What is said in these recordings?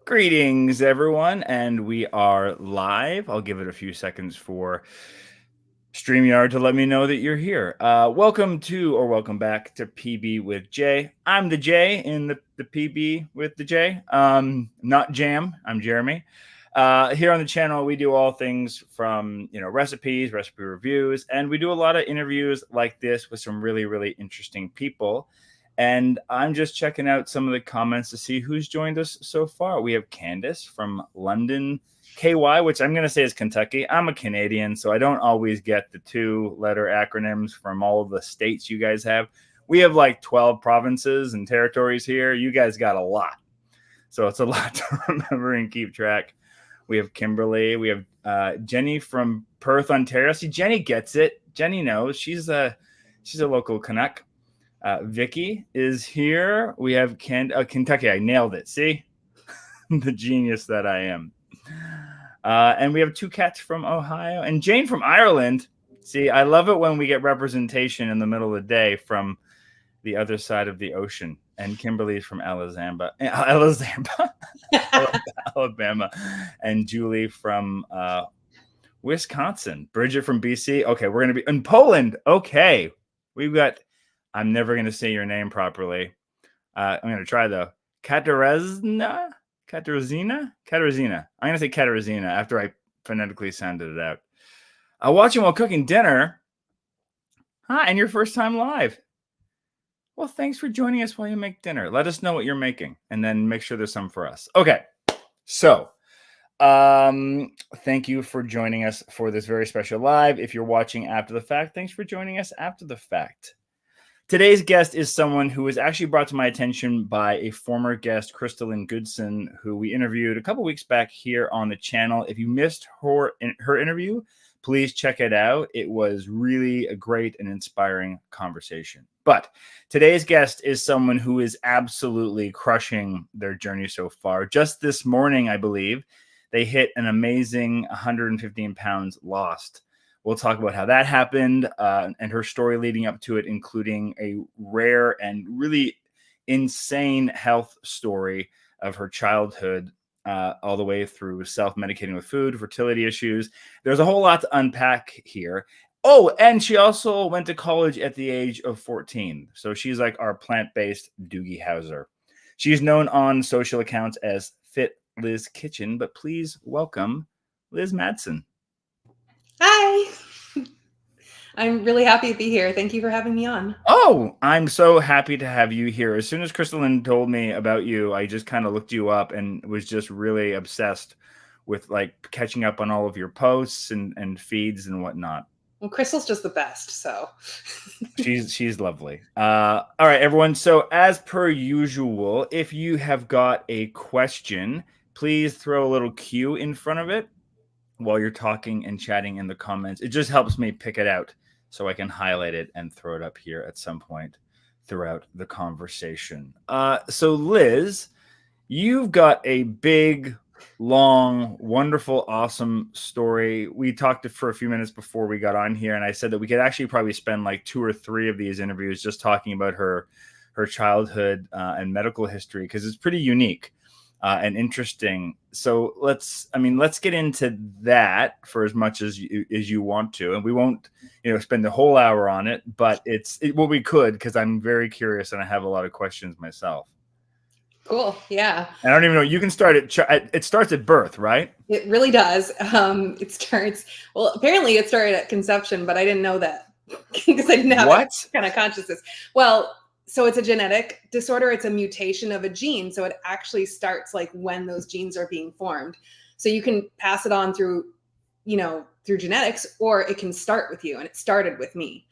Greetings, everyone, and we are live. I'll give it a few seconds for StreamYard to let me know that you're here. Welcome back to PB with Jay. I'm the J in the PB with the J. Not Jam. I'm Jeremy. Here on the channel, we do all things from recipes, recipe reviews, and we do a lot of interviews like this with some really, really interesting people. And I'm just checking out some of the comments to see who's joined us so far. We have Candace from London, KY, which I'm going to say is Kentucky. I'm a Canadian, so I don't always get the 2-letter acronyms from all of the states you guys have. We have like 12 provinces and territories here. You guys got a lot. So it's a lot to remember and keep track. We have Kimberly. We have Jenny from Perth, Ontario. See, Jenny gets it. Jenny knows. She's a local Canuck. Vicky is here. We have Kentucky. I nailed it. See? The genius that I am. And we have 2 cats from Ohio and Jane from Ireland. See, I love it when we get representation in the middle of the day from the other side of the ocean. And Kimberly's from Alabama. And Julie from Wisconsin. Bridget from BC. Okay, we're going to be in Poland. Okay, we've got... I'm never going to say your name properly. I'm going to try, though. Katarzyna? I'm going to say Katarzyna after I phonetically sounded it out. Watching while cooking dinner. Hi, and your first time live. Well, thanks for joining us while you make dinner. Let us know what you're making, and then make sure there's some for us. Okay, so thank you for joining us for this very special live. If you're watching after the fact, thanks for joining us after the fact. Today's guest is someone who was actually brought to my attention by a former guest, Crystalline Goodson, who we interviewed a couple weeks back here on the channel. If you missed her interview, please check it out. It was really a great and inspiring conversation. But today's guest is someone who is absolutely crushing their journey so far. Just this morning, I believe, they hit an amazing 115 pounds lost. We'll talk about how that happened and her story leading up to it, including a rare and really insane health story of her childhood all the way through self-medicating with food, fertility issues. There's a whole lot to unpack here. Oh, and she also went to college at the age of 14. So she's like our plant-based Doogie Howser. She's known on social accounts as Fit Liz Kitchen, but please welcome Liz Madsen. Hi. I'm really happy to be here. Thank you for having me on. Oh, I'm so happy to have you here. As soon as Crystalline told me about you, I just kind of looked you up and was just really obsessed with like catching up on all of your posts and feeds and whatnot. Well, Crystal's just the best, so. She's lovely. All right, everyone. So as per usual, if you have got a question, please throw a little Q in front of it while you're talking and chatting in the comments. It just helps me pick it out so I can highlight it and throw it up here at some point throughout the conversation. So Liz, you've got a big, long, wonderful, awesome story. We talked for a few minutes before we got on here, and I said that we could actually probably spend like 2 or 3 of these interviews just talking about her childhood and medical history, because it's pretty unique. And interesting. So let's get into that for as much as you want to, and we won't, spend the whole hour on it, but well, we could, because I'm very curious and I have a lot of questions myself. Cool. Yeah. And I don't even know. You can start it starts at birth, right? It really does. Apparently it started at conception, but I didn't know that because I didn't have that kind of consciousness. Well, so it's a genetic disorder. It's a mutation of a gene. So it actually starts like when those genes are being formed. So you can pass it on through genetics, or it can start with you. And it started with me.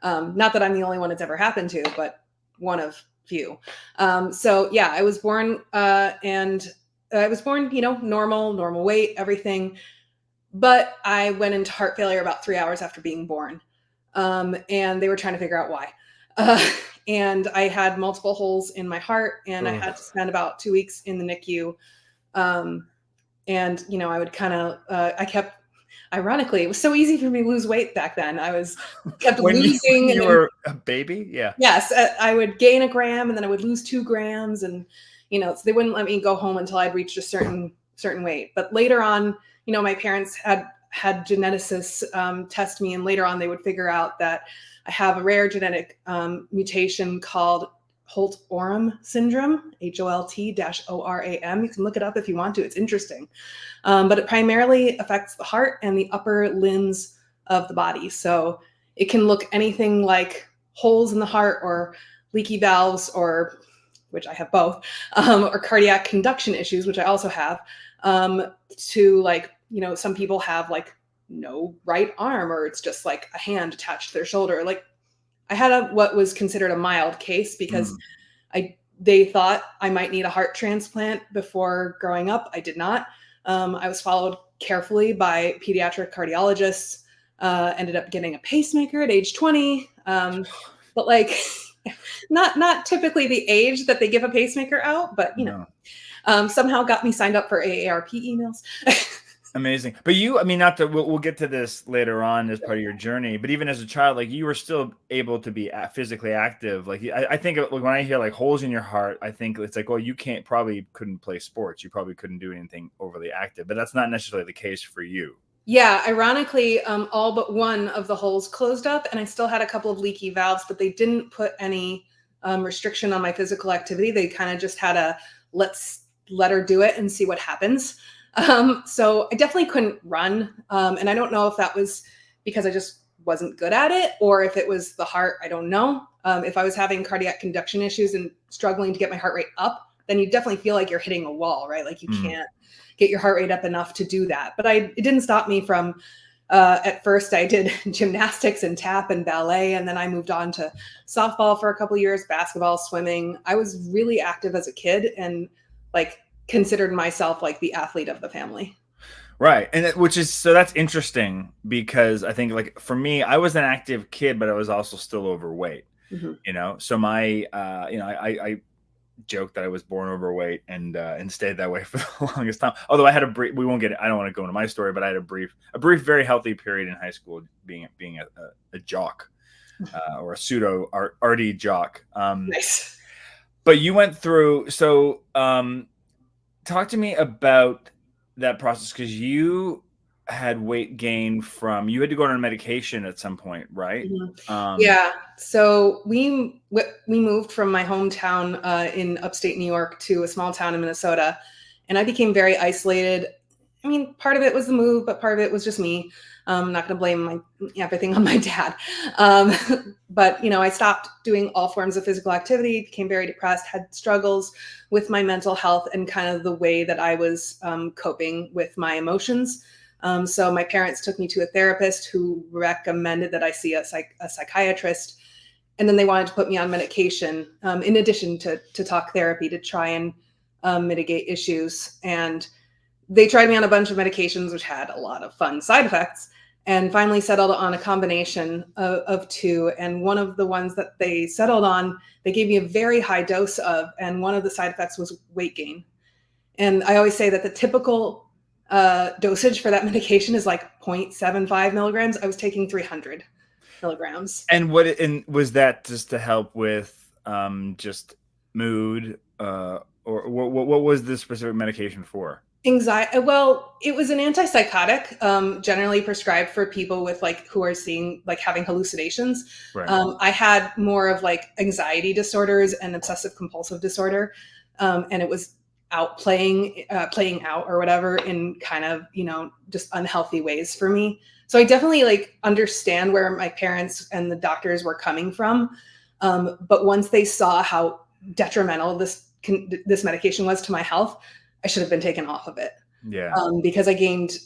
Not that I'm the only one it's ever happened to, but one of few. So yeah, I was born normal weight, everything. But I went into heart failure about 3 hours after being born. And they were trying to figure out why. And I had multiple holes in my heart, and I had to spend about 2 weeks in the NICU. And, I would ironically, it was so easy for me to lose weight back then. I kept losing. When you were a baby? Yeah. Yes. I would gain a gram, and then I would lose 2 grams. And, So they wouldn't let me go home until I'd reached a certain weight. But later on, my parents had geneticists test me, and later on they would figure out that I have a rare genetic mutation called Holt-Oram syndrome, HOLT-ORAM. You can look it up if you want to. It's interesting. But it primarily affects the heart and the upper limbs of the body. So it can look anything like holes in the heart or leaky valves, or which I have both, or cardiac conduction issues, which I also have, to like, some people have like no right arm, or it's just like a hand attached to their shoulder. Like I had what was considered a mild case because they thought I might need a heart transplant before growing up. I did not. I was followed carefully by pediatric cardiologists, ended up getting a pacemaker at age 20. But like, not typically the age that they give a pacemaker out, but somehow got me signed up for AARP emails. Amazing. But not that we'll get to this later on as part of your journey, but even as a child, like you were still able to be physically active. Like I think when I hear like holes in your heart, I think it's like, well, you probably couldn't play sports. You probably couldn't do anything overly active, but that's not necessarily the case for you. Yeah, ironically, all but one of the holes closed up, and I still had a couple of leaky valves, but they didn't put any restriction on my physical activity. They kind of just had a let's let her do it and see what happens. So I definitely couldn't run. And I don't know if that was because I just wasn't good at it, or if it was the heart. I don't know. If I was having cardiac conduction issues and struggling to get my heart rate up, then you definitely feel like you're hitting a wall, right? Like you can't get your heart rate up enough to do that. But it didn't stop me from, at first I did gymnastics and tap and ballet. And then I moved on to softball for a couple of years, basketball, swimming. I was really active as a kid, and like considered myself like the athlete of the family. Right. And so that's interesting, because I think like for me, I was an active kid, but I was also still overweight, so my, I joke that I was born overweight and stayed that way for the longest time. Although I had we won't get it. I don't want to go into my story, but I had a brief, very healthy period in high school being a jock, or a pseudo arty jock. Nice. But you went through, so, talk to me about that process, because you had weight gain you had to go on medication at some point, right? Yeah. So we moved from my hometown in upstate New York to a small town in Minnesota, and I became very isolated. I mean, part of it was the move, but part of it was just me. I'm not going to blame everything on my dad. But, I stopped doing all forms of physical activity, became very depressed, had struggles with my mental health and kind of the way that I was coping with my emotions. So my parents took me to a therapist who recommended that I see a psychiatrist. And then they wanted to put me on medication in addition to talk therapy to try and mitigate issues. And they tried me on a bunch of medications, which had a lot of fun side effects, and finally settled on a combination of two. And one of the ones that they settled on, they gave me a very high dose of, and one of the side effects was weight gain. And I always say that the typical dosage for that medication is like 0.75 milligrams. I was taking 300 milligrams. And was that just to help with just mood, or what was the specific medication for? Anxiety. Well, it was an antipsychotic, generally prescribed for people with who are seeing having hallucinations. Right. I had more of anxiety disorders and obsessive compulsive disorder, and it was playing out or whatever in kind of just unhealthy ways for me. So I definitely understand where my parents and the doctors were coming from, but once they saw how detrimental this medication was to my health, I should have been taken off of it. Yeah. Because I gained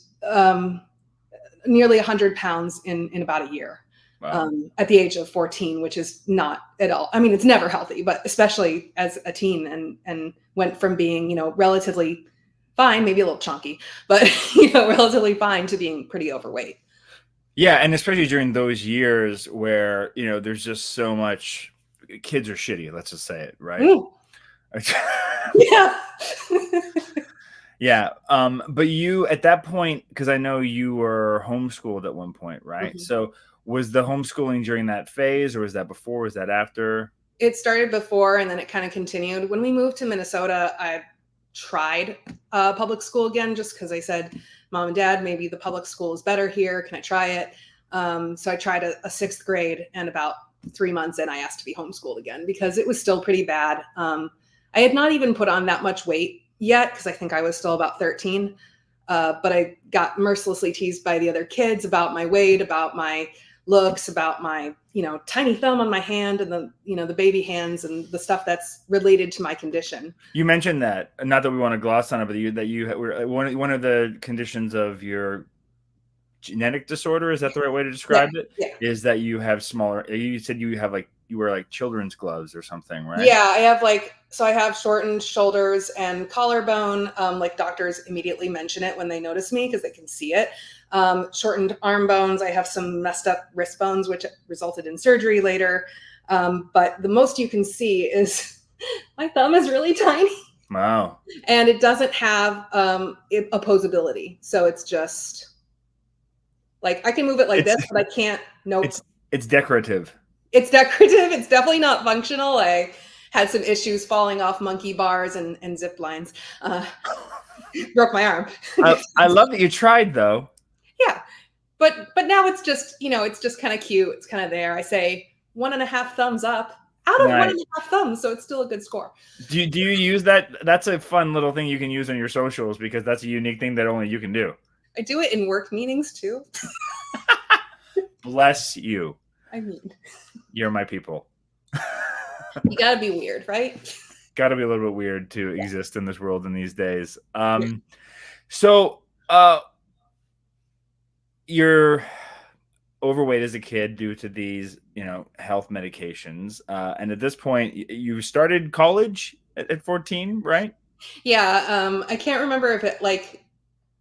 nearly 100 pounds in about a year. Wow. At the age of 14, which is not at all. I mean, it's never healthy, but especially as a teen, and went from being, relatively fine, maybe a little chunky, but relatively fine, to being pretty overweight. Yeah. And especially during those years where, there's just so much, kids are shitty. Let's just say it, right? Yeah. Yeah. But you, at that point, because I know you were homeschooled at one point, right? Mm-hmm. So was the homeschooling during that phase, or was that before? Was that after? It started before, and then it kind of continued. When we moved to Minnesota, I tried public school again, just because I said, Mom and Dad, maybe the public school is better here. Can I try it? So I tried a sixth grade, and about 3 months in, I asked to be homeschooled again because it was still pretty bad. I had not even put on that much weight yet because I think I was still about 13. But I got mercilessly teased by the other kids about my weight, about my looks, about my, tiny thumb on my hand and the baby hands and the stuff that's related to my condition. You mentioned that, not that we want to gloss on it, but that you were one of the conditions of your genetic disorder, is that the right way to describe it? Yeah. Is that you have smaller, you said you have you wear like children's gloves or something, right? Yeah, I have shortened shoulders and collarbone. Like doctors immediately mention it when they notice me because they can see it. Shortened arm bones. I have some messed up wrist bones, which resulted in surgery later. But the most you can see is my thumb is really tiny. Wow. And it doesn't have opposability. So it's just like I can move it like this, but I can't. Nope. It's decorative. It's decorative. It's definitely not functional. I had some issues falling off monkey bars and zip lines. Broke my arm. I love that you tried though. Yeah. But now it's just, it's just kind of cute. It's kind of there. I say 1.5 thumbs up out of 1.5 thumbs. So it's still a good score. Do you use that? That's a fun little thing you can use on your socials because that's a unique thing that only you can do. I do it in work meetings too. Bless you. I mean, you're my people. You gotta be weird, right? Gotta be a little bit weird to exist in this world in these days. Yeah. So you're overweight as a kid due to these, health medications. And at this point, you started college at 14, right? Yeah. I can't remember if it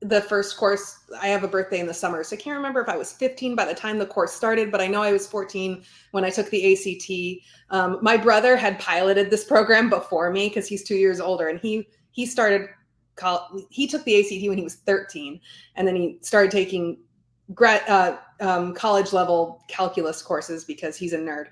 the first course, I have a birthday in the summer. So I can't remember if I was 15 by the time the course started, but I know I was 14 when I took the ACT. My brother had piloted this program before me because he's 2 years older, and he took the ACT when he was 13, and then he started taking college level calculus courses because he's a nerd.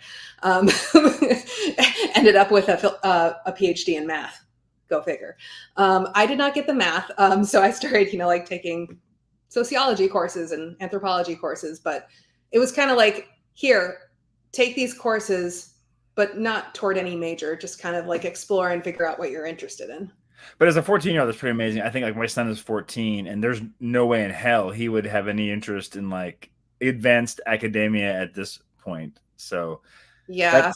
Ended up with a PhD in math. Go figure. I did not get the math. So I started, taking sociology courses and anthropology courses, but it was kind of like, here, take these courses, but not toward any major, just kind of like explore and figure out what you're interested in. But as a 14-year-old, that's pretty amazing. I think my son is 14 and there's no way in hell he would have any interest in advanced academia at this point. So yeah.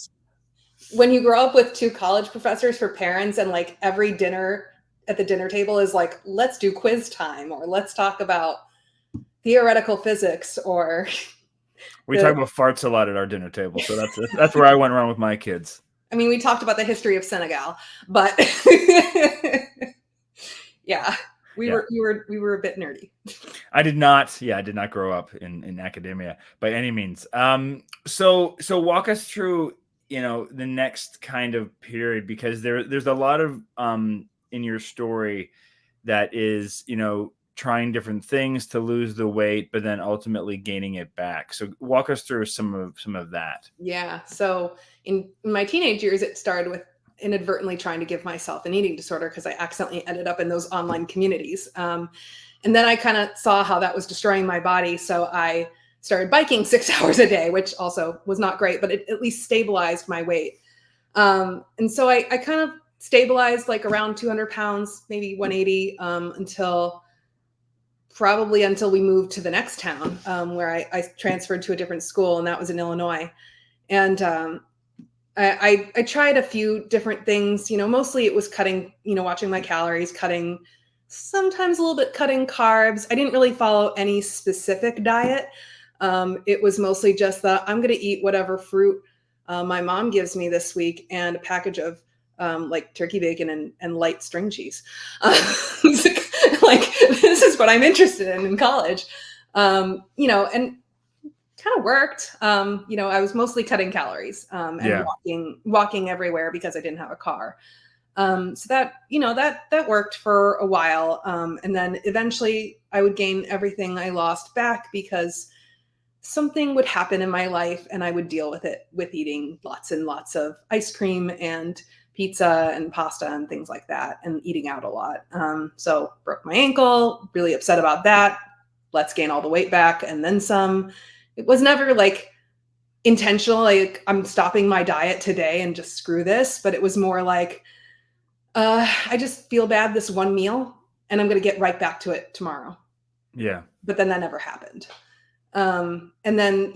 When you grow up with 2 college professors for parents and every dinner at the dinner table is let's do quiz time or let's talk about theoretical physics or we talk about farts a lot at our dinner table. So that's where I went around with my kids. I mean, we talked about the history of Senegal, but yeah, we were a bit nerdy. I did not grow up in academia by any means. So walk us through the next kind of period, because there's a lot of in your story that is trying different things to lose the weight, but then ultimately gaining it back. So walk us through some of that. Yeah. So in my teenage years, it started with inadvertently trying to give myself an eating disorder because I accidentally ended up in those online communities. And then I kind of saw how that was destroying my body. So I started biking 6 hours a day, which also was not great, but it at least stabilized my weight. And so I kind of stabilized around 200 pounds, maybe 180, until we moved to the next town, where I transferred to a different school, and that was in Illinois. And I tried a few different things, mostly it was cutting, watching my calories, sometimes a little bit cutting carbs. I didn't really follow any specific diet. It was mostly just that I'm going to eat whatever fruit my mom gives me this week and a package of turkey bacon and light string cheese. This is what I'm interested in college, and kind of worked. I was mostly cutting calories and walking everywhere because I didn't have a car. So that worked for a while. And then eventually I would gain everything I lost back because something would happen in my life and I would deal with it with eating lots and lots of ice cream and pizza and pasta and things like that, and eating out a lot. So broke my ankle, really upset about that. Let's gain all the weight back and then some. It was never like intentional, like I'm stopping my diet today and just screw this, but it was more like, I just feel bad this one meal and I'm going to get right back to it tomorrow. Yeah. But then that never happened. And then,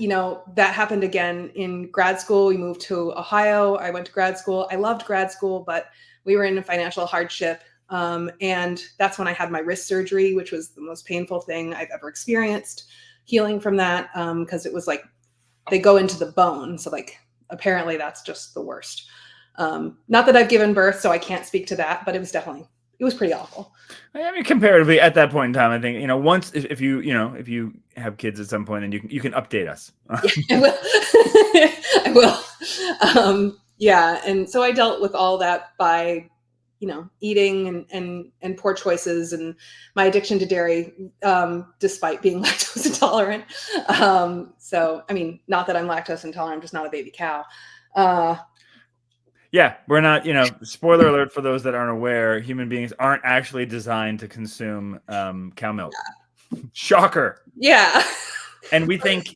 that happened again in grad school. We moved to Ohio. I went to grad school. I loved grad school, but we were in a financial hardship. And that's when I had my wrist surgery, which was the most painful thing I've ever experienced. Healing from that, because it was like they go into the bone. So like, apparently that's just the worst. Not that I've given birth, so I can't speak to that, but it was pretty awful. I mean, comparatively at that point in time, I think, once, if you have kids at some point, then you can update us. Yeah, I will. Yeah. And so I dealt with all that by, eating and poor choices and my addiction to dairy, despite being lactose intolerant. So, I mean, not that I'm lactose intolerant, I'm just not a baby cow. Yeah, we're not, spoiler alert for those that aren't aware, human beings aren't actually designed to consume cow milk. Yeah. Shocker. Yeah. And we think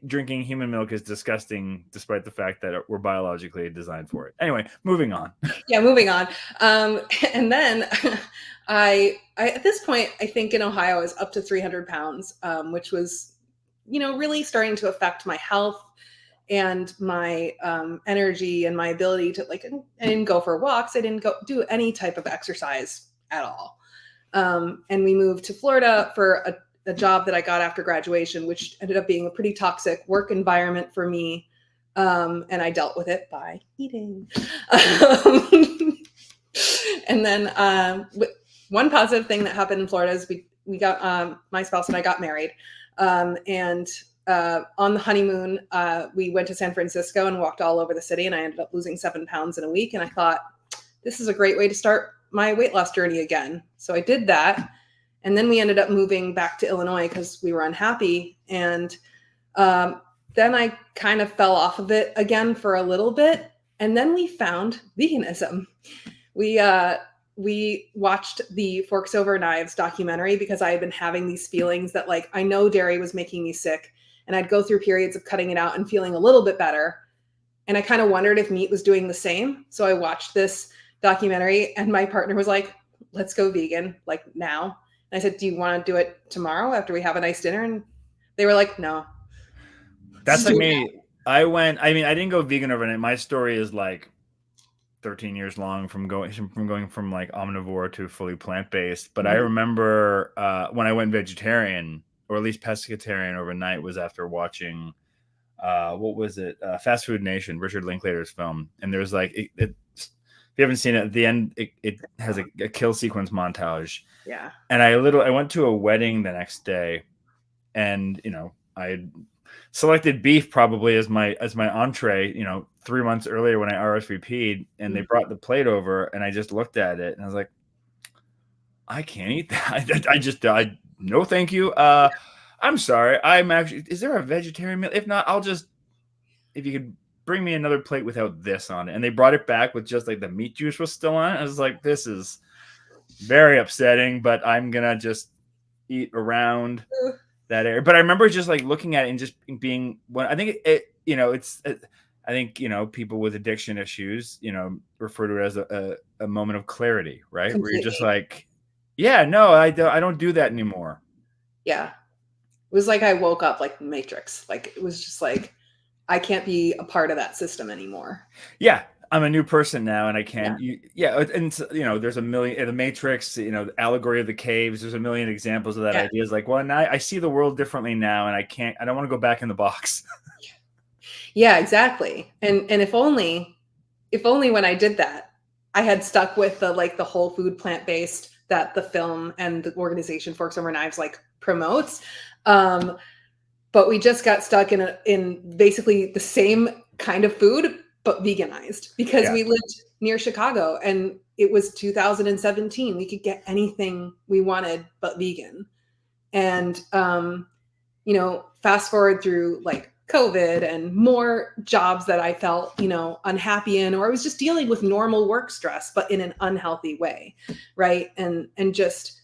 drinking human milk is disgusting, despite the fact that we're biologically designed for it. Anyway, moving on. Yeah, moving on. And then I at this point, I think in Ohio, I was up to 300 pounds, which was, really starting to affect my health and my energy and my ability to, like, I didn't go for walks. I didn't go do any type of exercise at all. And we moved to Florida for a job that I got after graduation, which ended up being a pretty toxic work environment for me. And I dealt with it by eating. And then one positive thing that happened in Florida is we got, my spouse and I got married. And on the honeymoon, we went to San Francisco and walked all over the city, and I ended up losing 7 pounds in a week. And I thought, this is a great way to start my weight loss journey again. So I did that. And then we ended up moving back to Illinois because we were unhappy. And then I kind of fell off of it again for a little bit. And then we found veganism. We watched the Forks Over Knives documentary because I had been having these feelings that, like, I know dairy was making me sick, and I'd go through periods of cutting it out and feeling a little bit better. And I kind of wondered if meat was doing the same. So I watched this documentary, and my partner was like, let's go vegan, like, now. And I said, do you want to do it tomorrow after we have a nice dinner? And they were like, no. That's like me. I didn't go vegan overnight. My story is like 13 years long from going from like omnivore to fully plant-based. But I remember when I went vegetarian, or at least pescatarian overnight, was after watching what was it? Fast Food Nation, Richard Linklater's film. And there's like, if you haven't seen it, at the end, it has a kill sequence montage. Yeah. And I went to a wedding the next day, and I had selected beef probably as my entree, 3 months earlier when I RSVP'd, and they brought the plate over, and I just looked at it and I was like, I can't eat that. No, thank you. I'm sorry. Is there a vegetarian meal? If not, if you could bring me another plate without this on it. And they brought it back with just like the meat juice was still on it. I was like, this is very upsetting, but I'm going to just eat around that area. But I remember just like looking at it and just being, I think I think, people with addiction issues, refer to it as a moment of clarity, right? Completely. Where you're just like, yeah, no, I don't do that anymore. Yeah. It was like I woke up like the Matrix. Like, it was just like, I can't be a part of that system anymore. Yeah. I'm a new person now, and I can't. And there's a million, the Matrix, the allegory of the caves. There's a million examples of that. Yeah. Ideas like, well, now I see the world differently now, and I don't want to go back in the box. Yeah, exactly. And if only when I did that, I had stuck with the whole food plant-based that the film and the organization Forks Over Knives like promotes. But we just got stuck in basically the same kind of food, but veganized, because we lived near Chicago and it was 2017. We could get anything we wanted but vegan. And you know, fast forward through like COVID and more jobs that I felt, you know, unhappy in, or I was just dealing with normal work stress, but in an unhealthy way. Right. And just,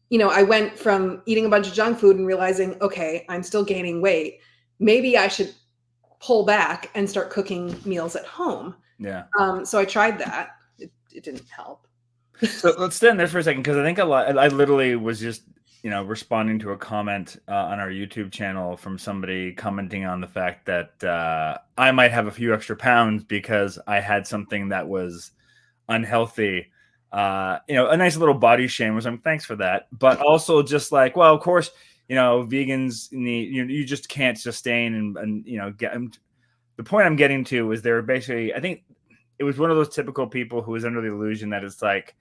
you know, I went from eating a bunch of junk food and realizing, okay, I'm still gaining weight. Maybe I should pull back and start cooking meals at home. Yeah. So I tried that. It didn't help. So let's stand there for a second, because I think I literally was just, you know, responding to a comment on our YouTube channel from somebody commenting on the fact that I might have a few extra pounds because I had something that was unhealthy. You know, a nice little body shame was, thanks for that. But also just like, well, of course, you know, vegans need, you just can't sustain and you know, the point I'm getting to is they're basically, I think it was one of those typical people who was under the illusion that it's like,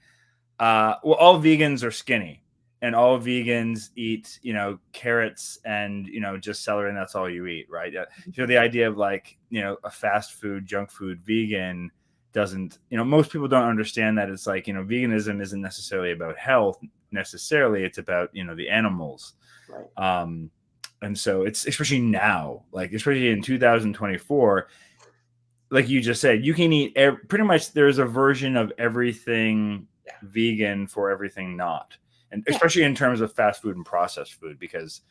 well, all vegans are skinny and all vegans eat, you know, carrots and, you know, just celery, and that's all you eat, right? So the idea of like, you know, a fast food, junk food vegan doesn't, you know, most people don't understand that it's like, you know, veganism isn't necessarily about health necessarily. It's about, you know, the animals. Right. And so it's, especially now, like, especially in 2024, like you just said, you can eat pretty much, there's a version of everything vegan for everything not. And especially in terms of fast food and processed food, because,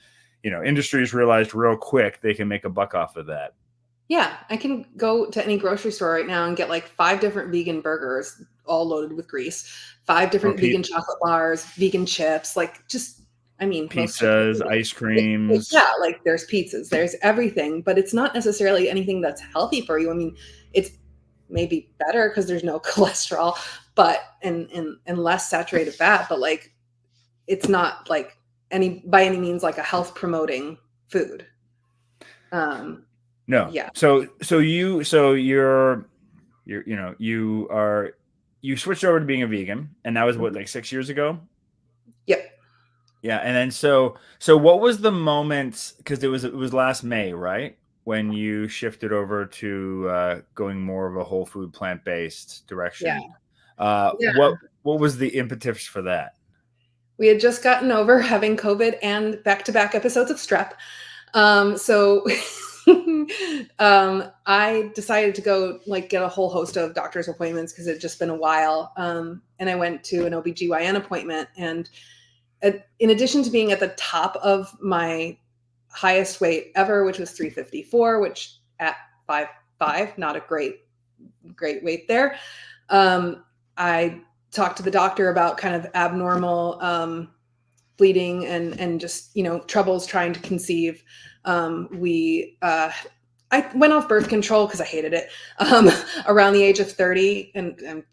you know, industries realized real quick they can make a buck off of that. Yeah, I can go to any grocery store right now and get like 5 different vegan burgers, all loaded with grease, 5 different vegan chocolate bars, vegan chips, like just, I mean, pizzas, ice creams. Yeah, like there's pizzas, there's everything, but it's not necessarily anything that's healthy for you. I mean, it's maybe better because there's no cholesterol, but and less saturated fat, but like it's not like by any means like a health promoting food. No. Yeah. So you're you know, you switched over to being a vegan, and that was what, like 6 years ago? Yep. Yeah. And then so what was the moment, because it was last May, right, when you shifted over to going more of a whole food plant-based direction? What was the impetus for that? We had just gotten over having COVID and back-to-back episodes of strep. So I decided to go like get a whole host of doctor's appointments because it had just been a while. And I went to an OBGYN appointment, and in addition to being at the top of my highest weight ever, which was 354, which at 5'5", not a great weight there. I talked to the doctor about kind of abnormal bleeding and just, you know, troubles trying to conceive. I went off birth control because I hated it around the age of 30, and I'm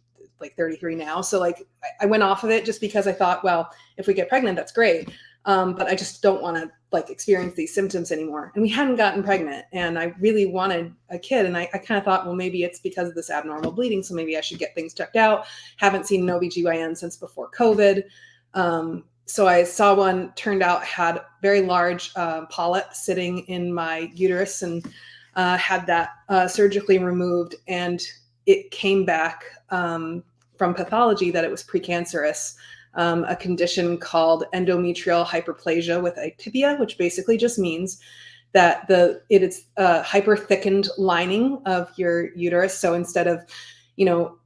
like 33 now. So like I went off of it just because I thought, well, if we get pregnant, that's great. But I just don't want to like experience these symptoms anymore. And we hadn't gotten pregnant, and I really wanted a kid. And I kind of thought, well, maybe it's because of this abnormal bleeding. So maybe I should get things checked out. Haven't seen an OBGYN since before COVID. So I saw one, turned out had very large polyp sitting in my uterus, and had that surgically removed. And it came back from pathology that it was precancerous. A condition called endometrial hyperplasia with atypia, which basically just means that it is a hyper thickened lining of your uterus. So instead of, you know,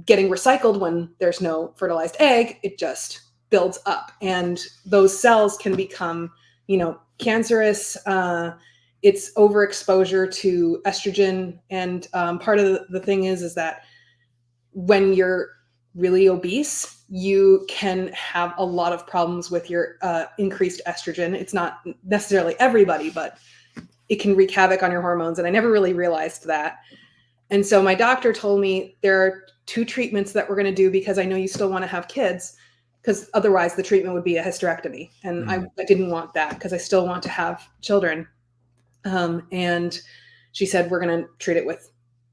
getting recycled when there's no fertilized egg, it just builds up, and those cells can become, you know, cancerous. It's overexposure to estrogen, and part of the thing is that when you're really obese, you can have a lot of problems with your increased estrogen. It's not necessarily everybody, but it can wreak havoc on your hormones. And I never really realized that. And so my doctor told me there are 2 treatments that we're going to do, because I know you still want to have kids, because otherwise the treatment would be a hysterectomy. And I didn't want that, because I still want to have children. And she said, we're going to treat it with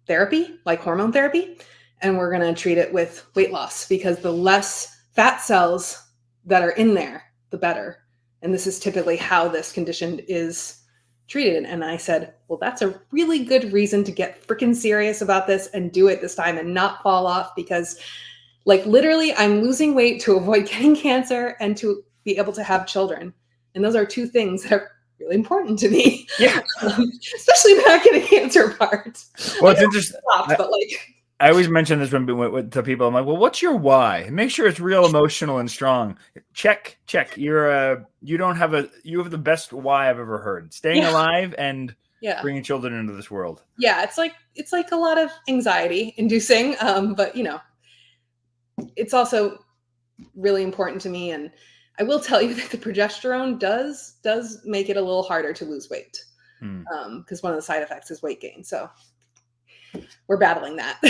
therapy, like hormone therapy. And we're going to treat it with weight loss, because the less fat cells that are in there, the better. And this is typically how this condition is treated. And I said, well, that's a really good reason to get freaking serious about this and do it this time and not fall off, because like literally I'm losing weight to avoid getting cancer and to be able to have children. And those are 2 things that are really important to me. Yeah. Especially back in the cancer part. Well, it's interesting. But like, I always mention this when to people. I'm like, well, what's your why? Make sure it's real, emotional, and strong. Check. You have the best why I've ever heard. Staying alive and bringing children into this world. Yeah, it's like a lot of anxiety inducing, but it's also really important to me. And I will tell you that the progesterone does make it a little harder to lose weight, because one of the side effects is weight gain. So we're battling that.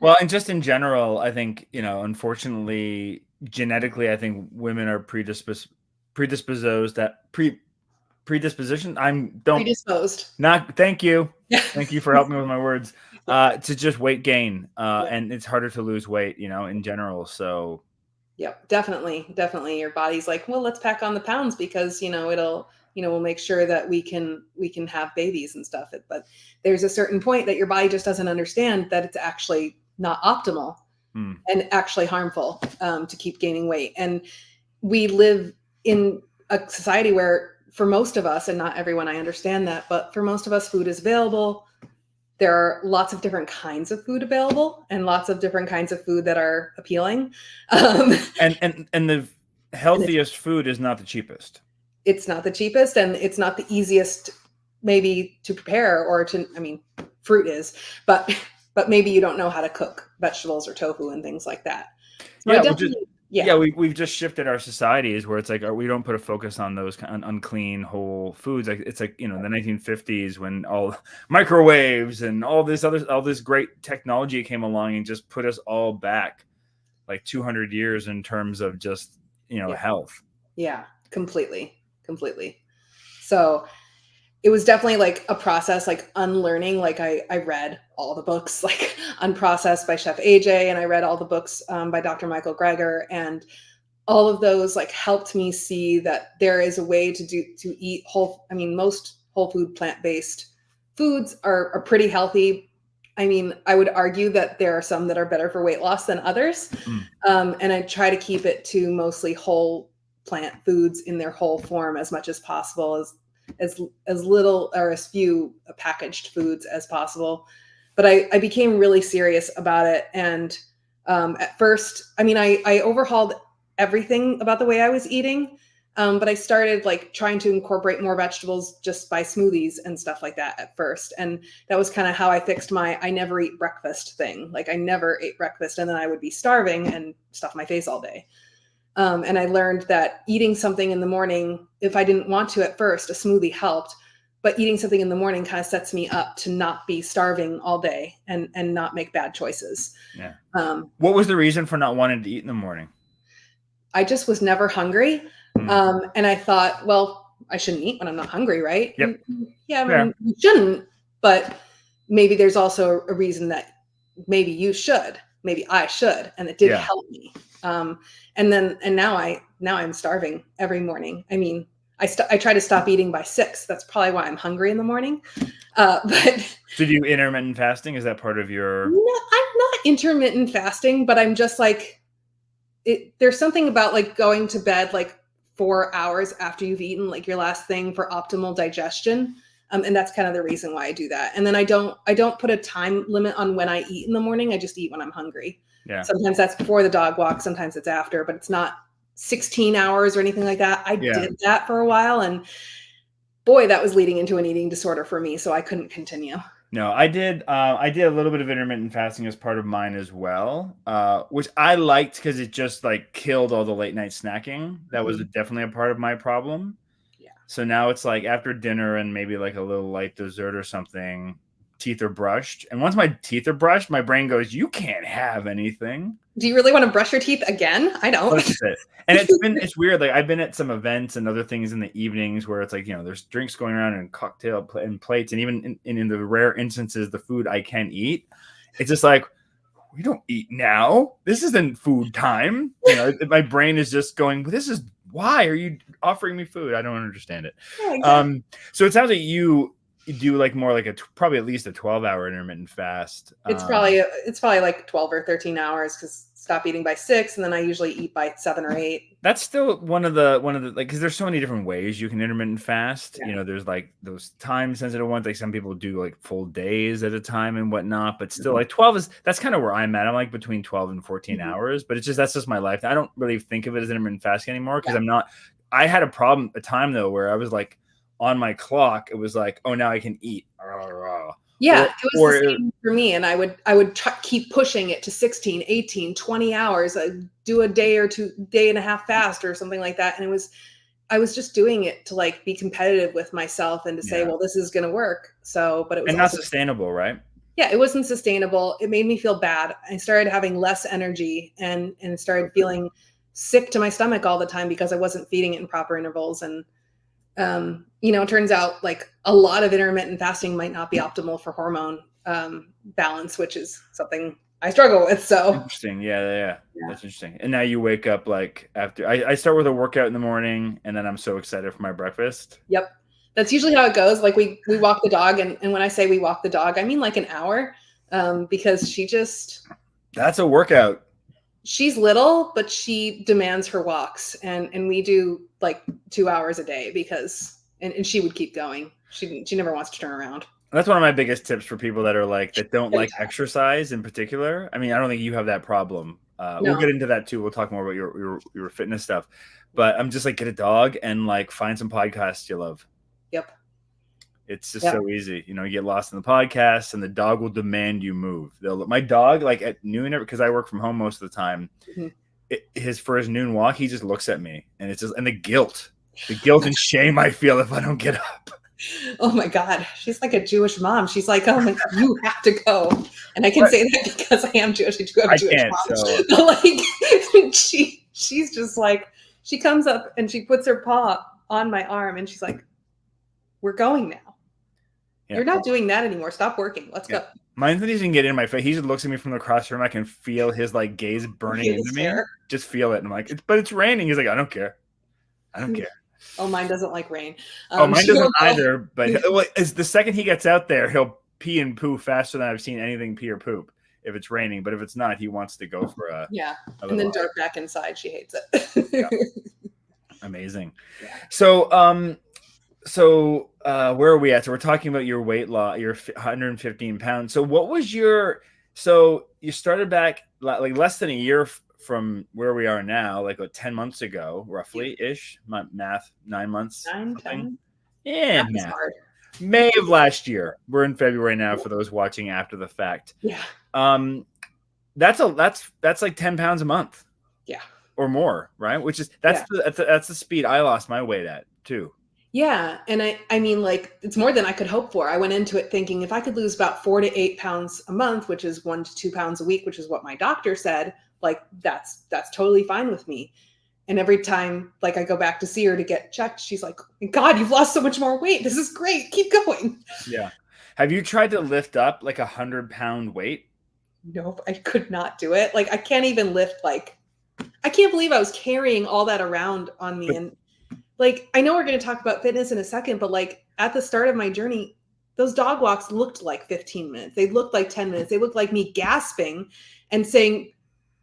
Well, and just in general, I think, unfortunately, genetically, I think women are predisposed Thank you. Thank you for helping me with my words. To just weight gain. And it's harder to lose weight, in general. So yep, definitely. Your body's like, well, let's pack on the pounds because, we'll make sure that we can have babies and stuff. But there's a certain point that your body just doesn't understand that it's actually not optimal and actually harmful to keep gaining weight. And we live in a society where, for most of us, and not everyone, I understand that, but for most of us, food is available. There are lots of different kinds of food available and lots of different kinds of food that are appealing. And the healthiest food is not the cheapest. It's not the cheapest, and it's not the easiest maybe to prepare fruit is, but maybe you don't know how to cook vegetables or tofu and things like that. So we've just shifted our societies where it's like we don't put a focus on those kind of unclean whole foods. Like it's like the 1950s when all microwaves and all this great technology came along and just put us all back like 200 years in terms of just health. Yeah, completely. So it was definitely like a process, like unlearning. Like I read all the books, like Unprocessed by Chef AJ, and I read all the books by Dr. Michael Greger, and all of those like helped me see that there is a way to eat most whole food plant-based foods are pretty healthy. I would argue that there are some that are better for weight loss than others, and I try to keep it to mostly whole plant foods in their whole form as much as possible, as little or as few packaged foods as possible. But I became really serious about it. And at first, I overhauled everything about the way I was eating. But I started like trying to incorporate more vegetables just by smoothies and stuff like that at first. And that was kind of how I fixed my I never eat breakfast thing. Like I never ate breakfast, and then I would be starving and stuff my face all day. And I learned that eating something in the morning, if I didn't want to at first, a smoothie helped, but eating something in the morning kind of sets me up to not be starving all day and not make bad choices. Yeah. What was the reason for not wanting to eat in the morning? I just was never hungry. And I thought, well, I shouldn't eat when I'm not hungry, right? Yep. Yeah, you shouldn't, but maybe there's also a reason that maybe you should, maybe I should, and it did help me. And now I'm starving every morning. I try to stop eating by 6. That's probably why I'm hungry in the morning. But so do you intermittent fasting? Is that part of your? No, I'm not intermittent fasting, but I'm just like, there's something about like going to bed like 4 hours after you've eaten, like your last thing for optimal digestion. And that's kind of the reason why I do that. And then I don't put a time limit on when I eat in the morning. I just eat when I'm hungry. Yeah. Sometimes that's before the dog walk. Sometimes it's after, but it's not 16 hours or anything like that. I did that for a while, and boy, that was leading into an eating disorder for me. So I couldn't continue. No, I did a little bit of intermittent fasting as part of mine as well, which I liked because it just like killed all the late night snacking. That was definitely a part of my problem. Yeah. So now it's like after dinner and maybe like a little light dessert or something, teeth are brushed. And once my teeth are brushed, my brain goes, you can't have anything. Do you really want to brush your teeth again? I don't. That's it. And it's weird. Like I've been at some events and other things in the evenings where it's like, there's drinks going around and cocktail and plates. And even in the rare instances, the food I can eat, it's just like, we don't eat now. This isn't food time. My brain is just going, why are you offering me food? I don't understand it. Yeah, exactly. So it sounds like you do like more like probably at least a 12-hour intermittent fast. It's probably like 12 or 13 hours because stop eating by 6, and then I usually eat by 7 or 8. That's still one of the like, because there's so many different ways you can intermittent fast. Yeah. There's like those time sensitive ones, like some people do like full days at a time and whatnot, but still like 12 that's kind of where I'm at. I'm like between 12 and 14 hours, but that's just my life. I don't really think of it as intermittent fasting anymore because I had a time though where I was like on my clock, it was like, oh, now I can eat. Yeah, it was the same for me. And I would keep pushing it to 16, 18, 20 hours. I'd do a day and a half fast or something like that. And I was just doing it to like be competitive with myself and to say, well, this is going to work. So, but it was not sustainable, right? Yeah, it wasn't sustainable. It made me feel bad. I started having less energy and started feeling sick to my stomach all the time because I wasn't feeding it in proper intervals. And it turns out like a lot of intermittent fasting might not be optimal for hormone balance, which is something I struggle with. So interesting. Yeah. That's interesting. And now you wake up like after I start with a workout in the morning, and then I'm so excited for my breakfast. Yep. That's usually how it goes. Like we walk the dog, and when I say we walk the dog, I mean like an hour, because that's a workout. She's little, but she demands her walks, and we do like 2 hours a day because she would keep going. She never wants to turn around. That's one of my biggest tips for people that are like that don't like exercise in particular. I mean, I don't think you have that problem. No. We'll get into that too. We'll talk more about your fitness stuff. But I'm just like, get a dog and like find some podcasts you love. Yep. It's just so easy. You get lost in the podcast and the dog will demand you move. My dog, like at noon, because I work from home most of the time, for his noon walk, he just looks at me, and it's just, and the guilt and shame I feel if I don't get up. Oh my God. She's like a Jewish mom. She's like, oh, you have to go. And I can say that because I am Jewish. I do have a Jewish mom. So. But like she's just like, she comes up and she puts her paw on my arm and she's like, we're going now. Yeah. You're not doing that anymore. Stop working. Let's go. Mine doesn't even get in my face. He just looks at me from across the room. I can feel his like gaze burning into me. Just feel it. And I'm like, but it's raining. He's like, I don't care. Oh, mine doesn't like rain. Mine doesn't either. But the second he gets out there, he'll pee and poo faster than I've seen anything pee or poop if it's raining. But if it's not, he wants to go for a and then dart back inside. She hates it. Amazing. Yeah. So where are we at? So we're talking about your weight loss. You're 115 pounds. So what was so you started back like less than a year from where we are now, like 10 months ago, roughly ish. My math, 9 months. 9, 10. Yeah, math. May of last year. We're in February now for those watching after the fact. Yeah. That's like 10 pounds a month. Yeah. Or more, right? Which is that's the speed I lost my weight at too. Yeah. And I mean, like, it's more than I could hope for. I went into it thinking if I could lose about 4 to 8 pounds a month, which is 1 to 2 pounds a week, which is what my doctor said, like, that's totally fine with me. And every time, like, I go back to see her to get checked, she's like, God, you've lost so much more weight. This is great. Keep going. Yeah. Have you tried to lift up like 100-pound weight? Nope. I could not do it. Like, I can't even lift, like, I can't believe I was carrying all that around on me. And like, I know we're going to talk about fitness in a second, but like at the start of my journey, those dog walks looked like 15 minutes. They looked like 10 minutes. They looked like me gasping and saying,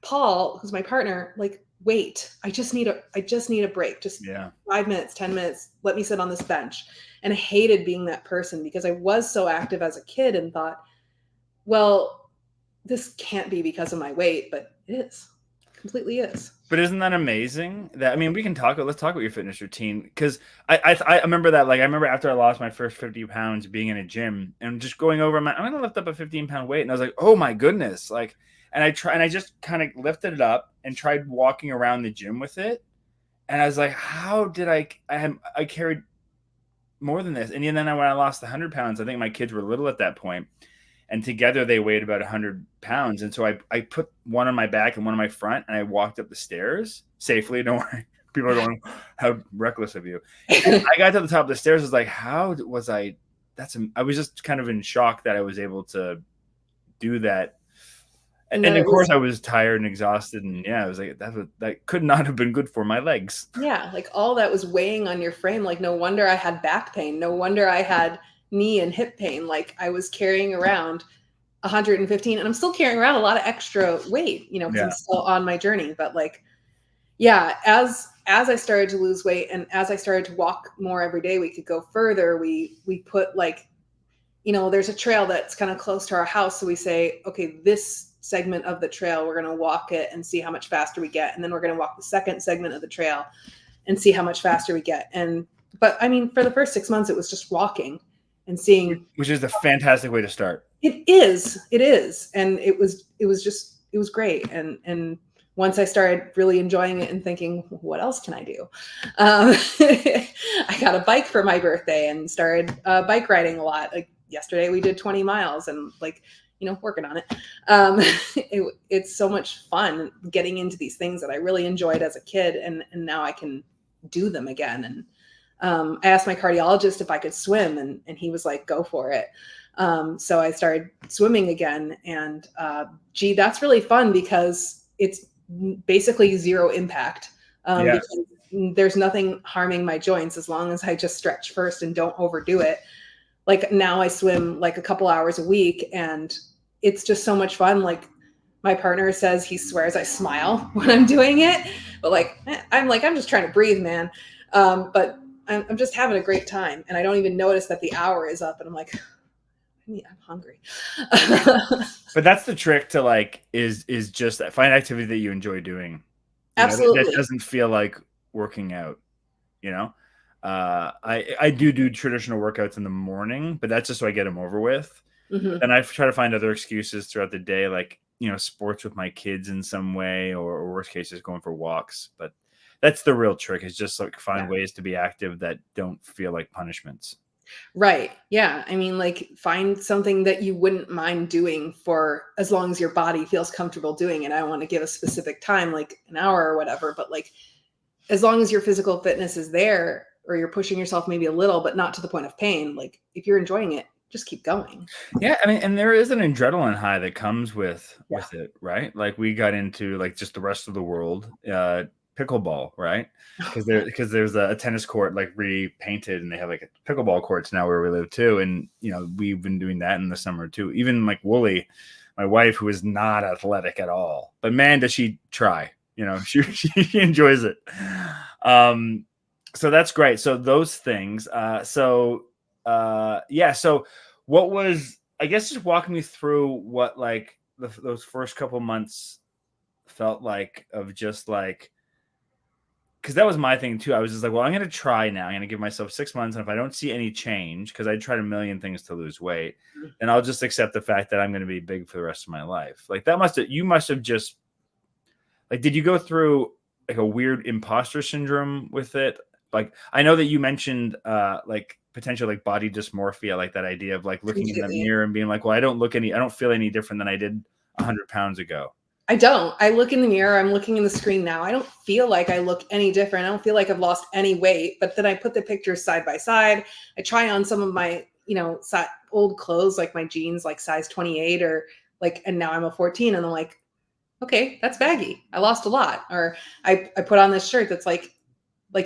Paul, who's my partner, like, wait, I just need a break. Just 5 minutes, 10 minutes. Let me sit on this bench. And I hated being that person because I was so active as a kid and thought, well, this can't be because of my weight, but it is. Completely is. But isn't that amazing? That, I mean, let's talk about your fitness routine, because I remember that, like, I remember after I lost my first 50 pounds being in a gym and just going over I'm going to lift up a 15-pound weight. And I was like, oh my goodness. Like, and I just kind of lifted it up and tried walking around the gym with it. And I was like, how did I carried more than this. And then when I lost the 100 pounds, I think my kids were little at that point. And together they weighed about 100 pounds. And so I put one on my back and one on my front, and I walked up the stairs safely. Don't worry. People are going, how reckless of you. And I got to the top of the stairs. I was like, how was I? I was just kind of in shock that I was able to do that. And of course I was tired and exhausted. And I was like, that could not have been good for my legs. Yeah. Like all that was weighing on your frame. Like, no wonder I had back pain. No wonder I had knee and hip pain. Like I was carrying around 115, and I'm still carrying around a lot of extra weight, you know, because Yeah. I'm still on my journey. But like, yeah, as I started to lose weight and as I started to walk more every day, we could go further. We put like, you know, there's a trail that's kind of close to our house. So we say, okay, this segment of the trail, we're going to walk it and see how much faster we get. And then we're going to walk the second segment of the trail and see how much faster we get. But I mean, for the first 6 months, it was just walking and seeing. Which is a fantastic way to start. It is. And it was great. And once I started really enjoying it and thinking, what else can I do? I got a bike for my birthday and started bike riding a lot. Like yesterday we did 20 miles and like, you know, working on it. It's so much fun getting into these things that I really enjoyed as a kid. And now I can do them again. And I asked my cardiologist if I could swim and he was like, go for it. So I started swimming again and that's really fun because it's basically zero impact. Because there's nothing harming my joints as long as I just stretch first and don't overdo it. Like now I swim like a couple hours a week and it's just so much fun. Like my partner says he swears I smile when I'm doing it, but like, I'm just trying to breathe, man. But I'm just having a great time and I don't even notice that the hour is up and I'm like, I'm hungry. But that's the trick to like, is just that find activity that you enjoy doing. Absolutely. That doesn't feel like working out, you know? I do traditional workouts in the morning, but that's just so I get them over with. Mm-hmm. And I try to find other excuses throughout the day, like, you know, sports with my kids in some way, or worst cases, going for walks. But that's the real trick, is just like find ways to be active that don't feel like punishments. Right. Yeah. I mean, like find something that you wouldn't mind doing for as long as your body feels comfortable doing it. I don't want to give a specific time, like an hour or whatever, but like as long as your physical fitness is there or you're pushing yourself maybe a little, but not to the point of pain, like if you're enjoying it, just keep going. Yeah. I mean, and there is an adrenaline high that comes with it, right? Like we got into like just the rest of the world, pickleball, right? Because there's a tennis court like repainted and they have like pickleball courts now where we live too. And, you know, we've been doing that in the summer too. Even like Wooly, my wife, who is not athletic at all, but man, does she try, you know, she enjoys it. So that's great. So those things, so what was, I guess, just walking me through what like those first couple months felt like, of just like, because that was my thing too. I was just like, well, I'm going to try now. I'm going to give myself 6 months. And if I don't see any change, because I tried a million things to lose weight, then I'll just accept the fact that I'm going to be big for the rest of my life. Like you must have just like, did you go through like a weird imposter syndrome with it? Like, I know that you mentioned like potential like body dysmorphia, like that idea of like looking in the mirror and being like, well, I don't feel any different than I did 100 pounds ago. I don't. I look in the mirror. I'm looking in the screen now. I don't feel like I look any different. I don't feel like I've lost any weight. But then I put the pictures side by side. I try on some of my, you know, old clothes, like my jeans, like size 28 or like, and now I'm a 14 and I'm like, okay, that's baggy. I lost a lot. Or I put on this shirt that's like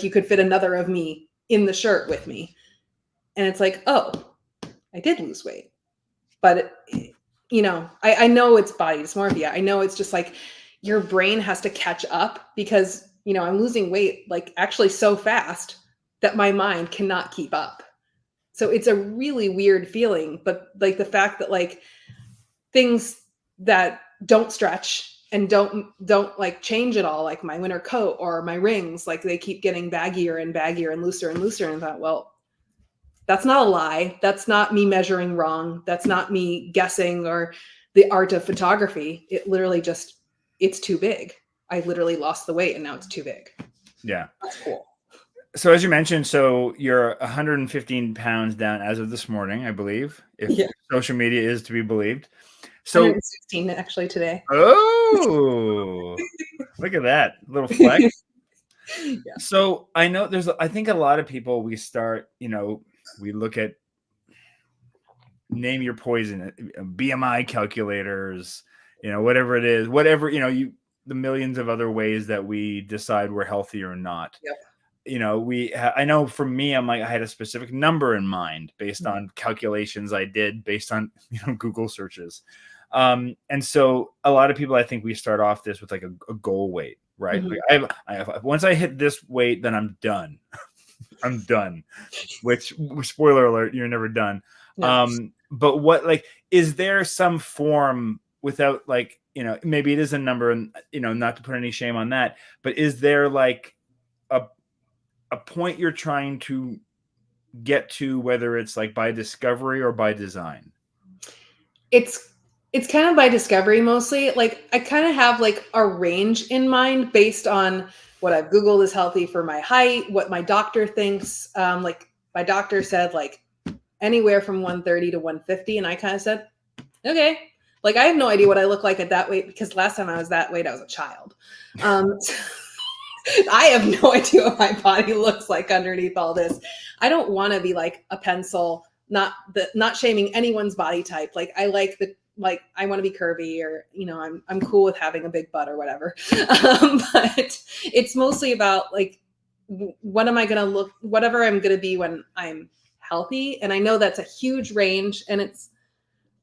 you could fit another of me in the shirt with me. And it's like, oh, I did lose weight. But you know, I know it's body dysmorphia. I know it's just like your brain has to catch up because, you know, I'm losing weight like actually so fast that my mind cannot keep up. So it's a really weird feeling. But like the fact that like things that don't stretch and don't like change at all, like my winter coat or my rings, like they keep getting baggier and baggier and looser and looser. And I thought, well, that's not a lie. That's not me measuring wrong. That's not me guessing or the art of photography. It literally just, it's too big. I literally lost the weight and now it's too big. Yeah. That's cool. So as you mentioned, so you're 115 pounds down as of this morning, I believe, if social media is to be believed. So 116 actually today. Oh, look at that little flex. Yeah. So I know I think a lot of people, we start, you know, we look at name your poison, BMI calculators, you know, whatever it is, whatever, you know, the millions of other ways that we decide we're healthy or not. Yep. I know for me, I'm like, I had a specific number in mind based on calculations I did based on, Google searches. And so a lot of people, I think we start off this with like a goal weight, right? Like once I hit this weight, then I'm done. I'm done, which, spoiler alert, you're never done. No. But what, like, is there some form without, like, maybe it is a number, and, not to put any shame on that, but is there like a point you're trying to get to, whether it's like by discovery or by design? It's kind of by discovery mostly. Like, I kind of have like a range in mind based on what I've Googled is healthy for my height, what my doctor thinks. Like, my doctor said like anywhere from 130 to 150. And I kind of said, okay. Like, I have no idea what I look like at that weight, because last time I was that weight, I was a child. I have no idea what my body looks like underneath all this. I don't want to be like a pencil, not shaming anyone's body type. Like, I like I want to be curvy, or, I'm cool with having a big butt or whatever. But it's mostly about like, what am I going to look, whatever I'm going to be when I'm healthy. And I know that's a huge range, and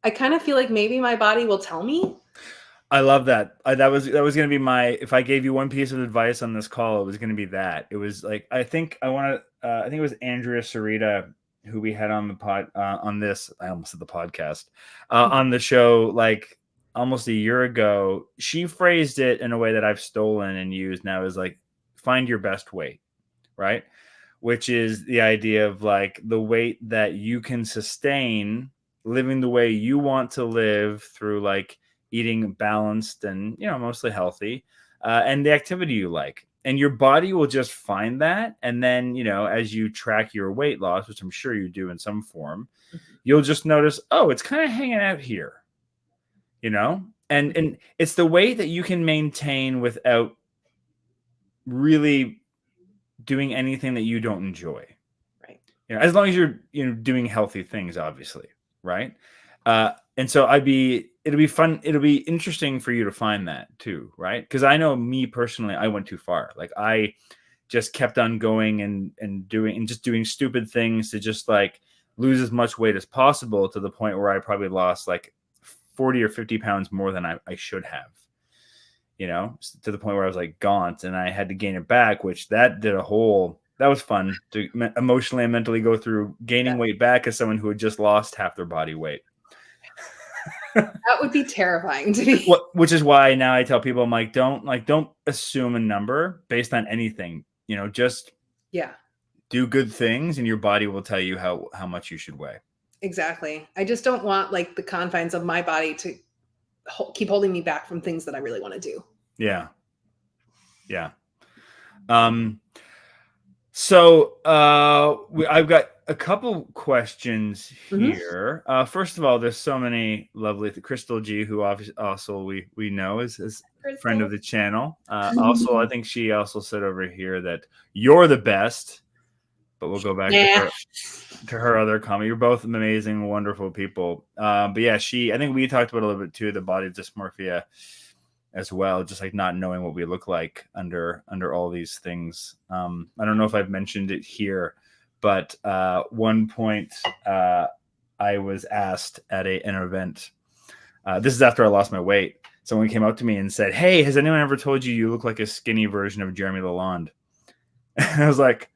I kind of feel like maybe my body will tell me. I love that. That was going to be if I gave you one piece of advice on this call, it was going to be that. It was like, I think it was Andrea Sarita, who we had on the on this, I almost said the podcast, on the show, like almost a year ago. She phrased it in a way that I've stolen and used now, is like, find your best weight, right? Which is the idea of like the weight that you can sustain living the way you want to live, through like eating balanced and, mostly healthy, and the activity you like. And your body will just find that. And then, as you track your weight loss, which I'm sure you do in some form, you'll just notice, oh, it's kind of hanging out here, and it's the weight that you can maintain without really doing anything that you don't enjoy. Right. As long as you're, doing healthy things, obviously. Right. And so it'll be fun. It'll be interesting for you to find that too. Right. Because I know me personally, I went too far. Like, I just kept on going and doing stupid things to just like lose as much weight as possible, to the point where I probably lost like 40 or 50 pounds more than I should have, to the point where I was like gaunt, and I had to gain it back, which that was fun to emotionally and mentally go through, gaining weight back as someone who had just lost half their body weight. That would be terrifying to me. Which is why now I tell people, I'm like, don't assume a number based on anything. Just do good things, and your body will tell you how much you should weigh. Exactly. I just don't want like the confines of my body to keep holding me back from things that I really want to do. Yeah. Yeah. So I've got a couple questions here. First of all, there's so many lovely. Crystal G, who also we know is a friend of the channel. Also, I think she also said over here that you're the best. But we'll go back to her other comment. You're both amazing, wonderful people. But yeah, I think we talked about a little bit too, the body dysmorphia as well, just like not knowing what we look like under all these things. I don't know if I've mentioned it here, but one point I was asked at an event. This is after I lost my weight. Someone came up to me and said, "Hey, has anyone ever told you look like a skinny version of Jeremy Lalonde?" And I was like,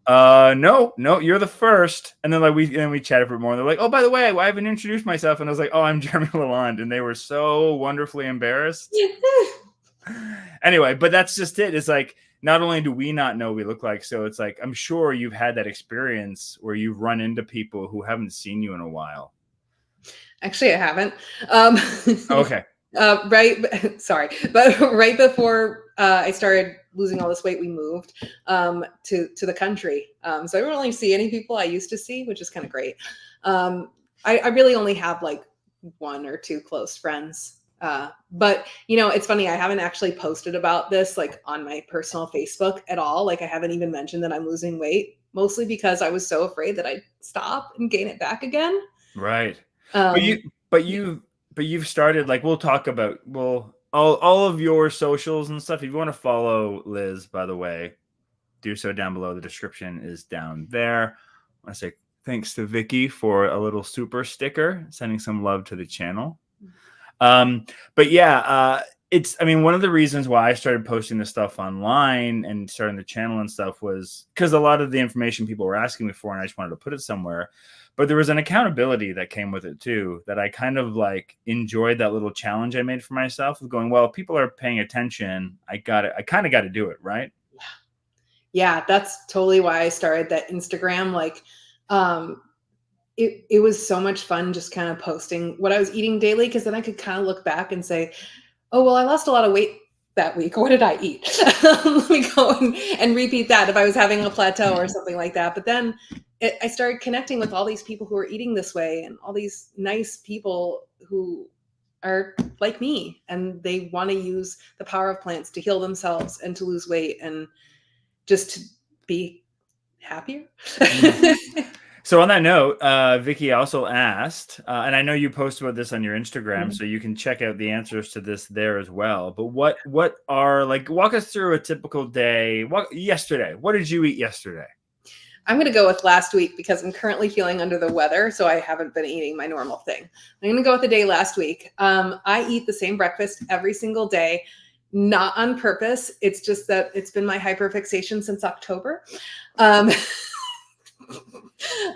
no, you're the first. And then we chatted for more. And they're like, "Oh, by the way, I haven't introduced myself." And I was like, "Oh, I'm Jeremy Lalonde." And they were so wonderfully embarrassed. Anyway, but that's just it. It's like, not only do we not know what we look like, so it's like, I'm sure you've had that experience where you've run into people who haven't seen you in a while. Actually, I haven't. Okay. Sorry. But right before I started losing all this weight, we moved to the country. So I don't really see any people I used to see, which is kind of great. I really only have like one or two close friends. But it's funny. I haven't actually posted about this like on my personal Facebook at all. Like, I haven't even mentioned that I'm losing weight, mostly because I was so afraid that I'd stop and gain it back again. Right. But you've started, like, we'll talk about all of your socials and stuff. If you want to follow Liz, by the way, do so down below. The description is down there. I want to say thanks to Vicky for a little super sticker, sending some love to the channel. But yeah, one of the reasons why I started posting this stuff online and starting the channel and stuff was because a lot of the information people were asking me for, and I just wanted to put it somewhere. But there was an accountability that came with it too, that I kind of like enjoyed that little challenge I made for myself of going, well, if people are paying attention, I kind of got to do it, right? Yeah, that's totally why I started that Instagram. Like, it was so much fun just kind of posting what I was eating daily, because then I could kind of look back and say, oh, well, I lost a lot of weight that week. What did I eat? Let me go and repeat that if I was having a plateau or something like that. But then I started connecting with all these people who are eating this way, and all these nice people who are like me, and they want to use the power of plants to heal themselves and to lose weight and just to be happier. So on that note, Vicky also asked, and I know you post about this on your Instagram, so you can check out the answers to this there as well. But what are, like, walk us through a typical day. Yesterday, what did you eat yesterday? I'm going to go with last week because I'm currently feeling under the weather, so I haven't been eating my normal thing. I'm going to go with the day last week. I eat the same breakfast every single day, not on purpose. It's just that it's been my hyperfixation since October.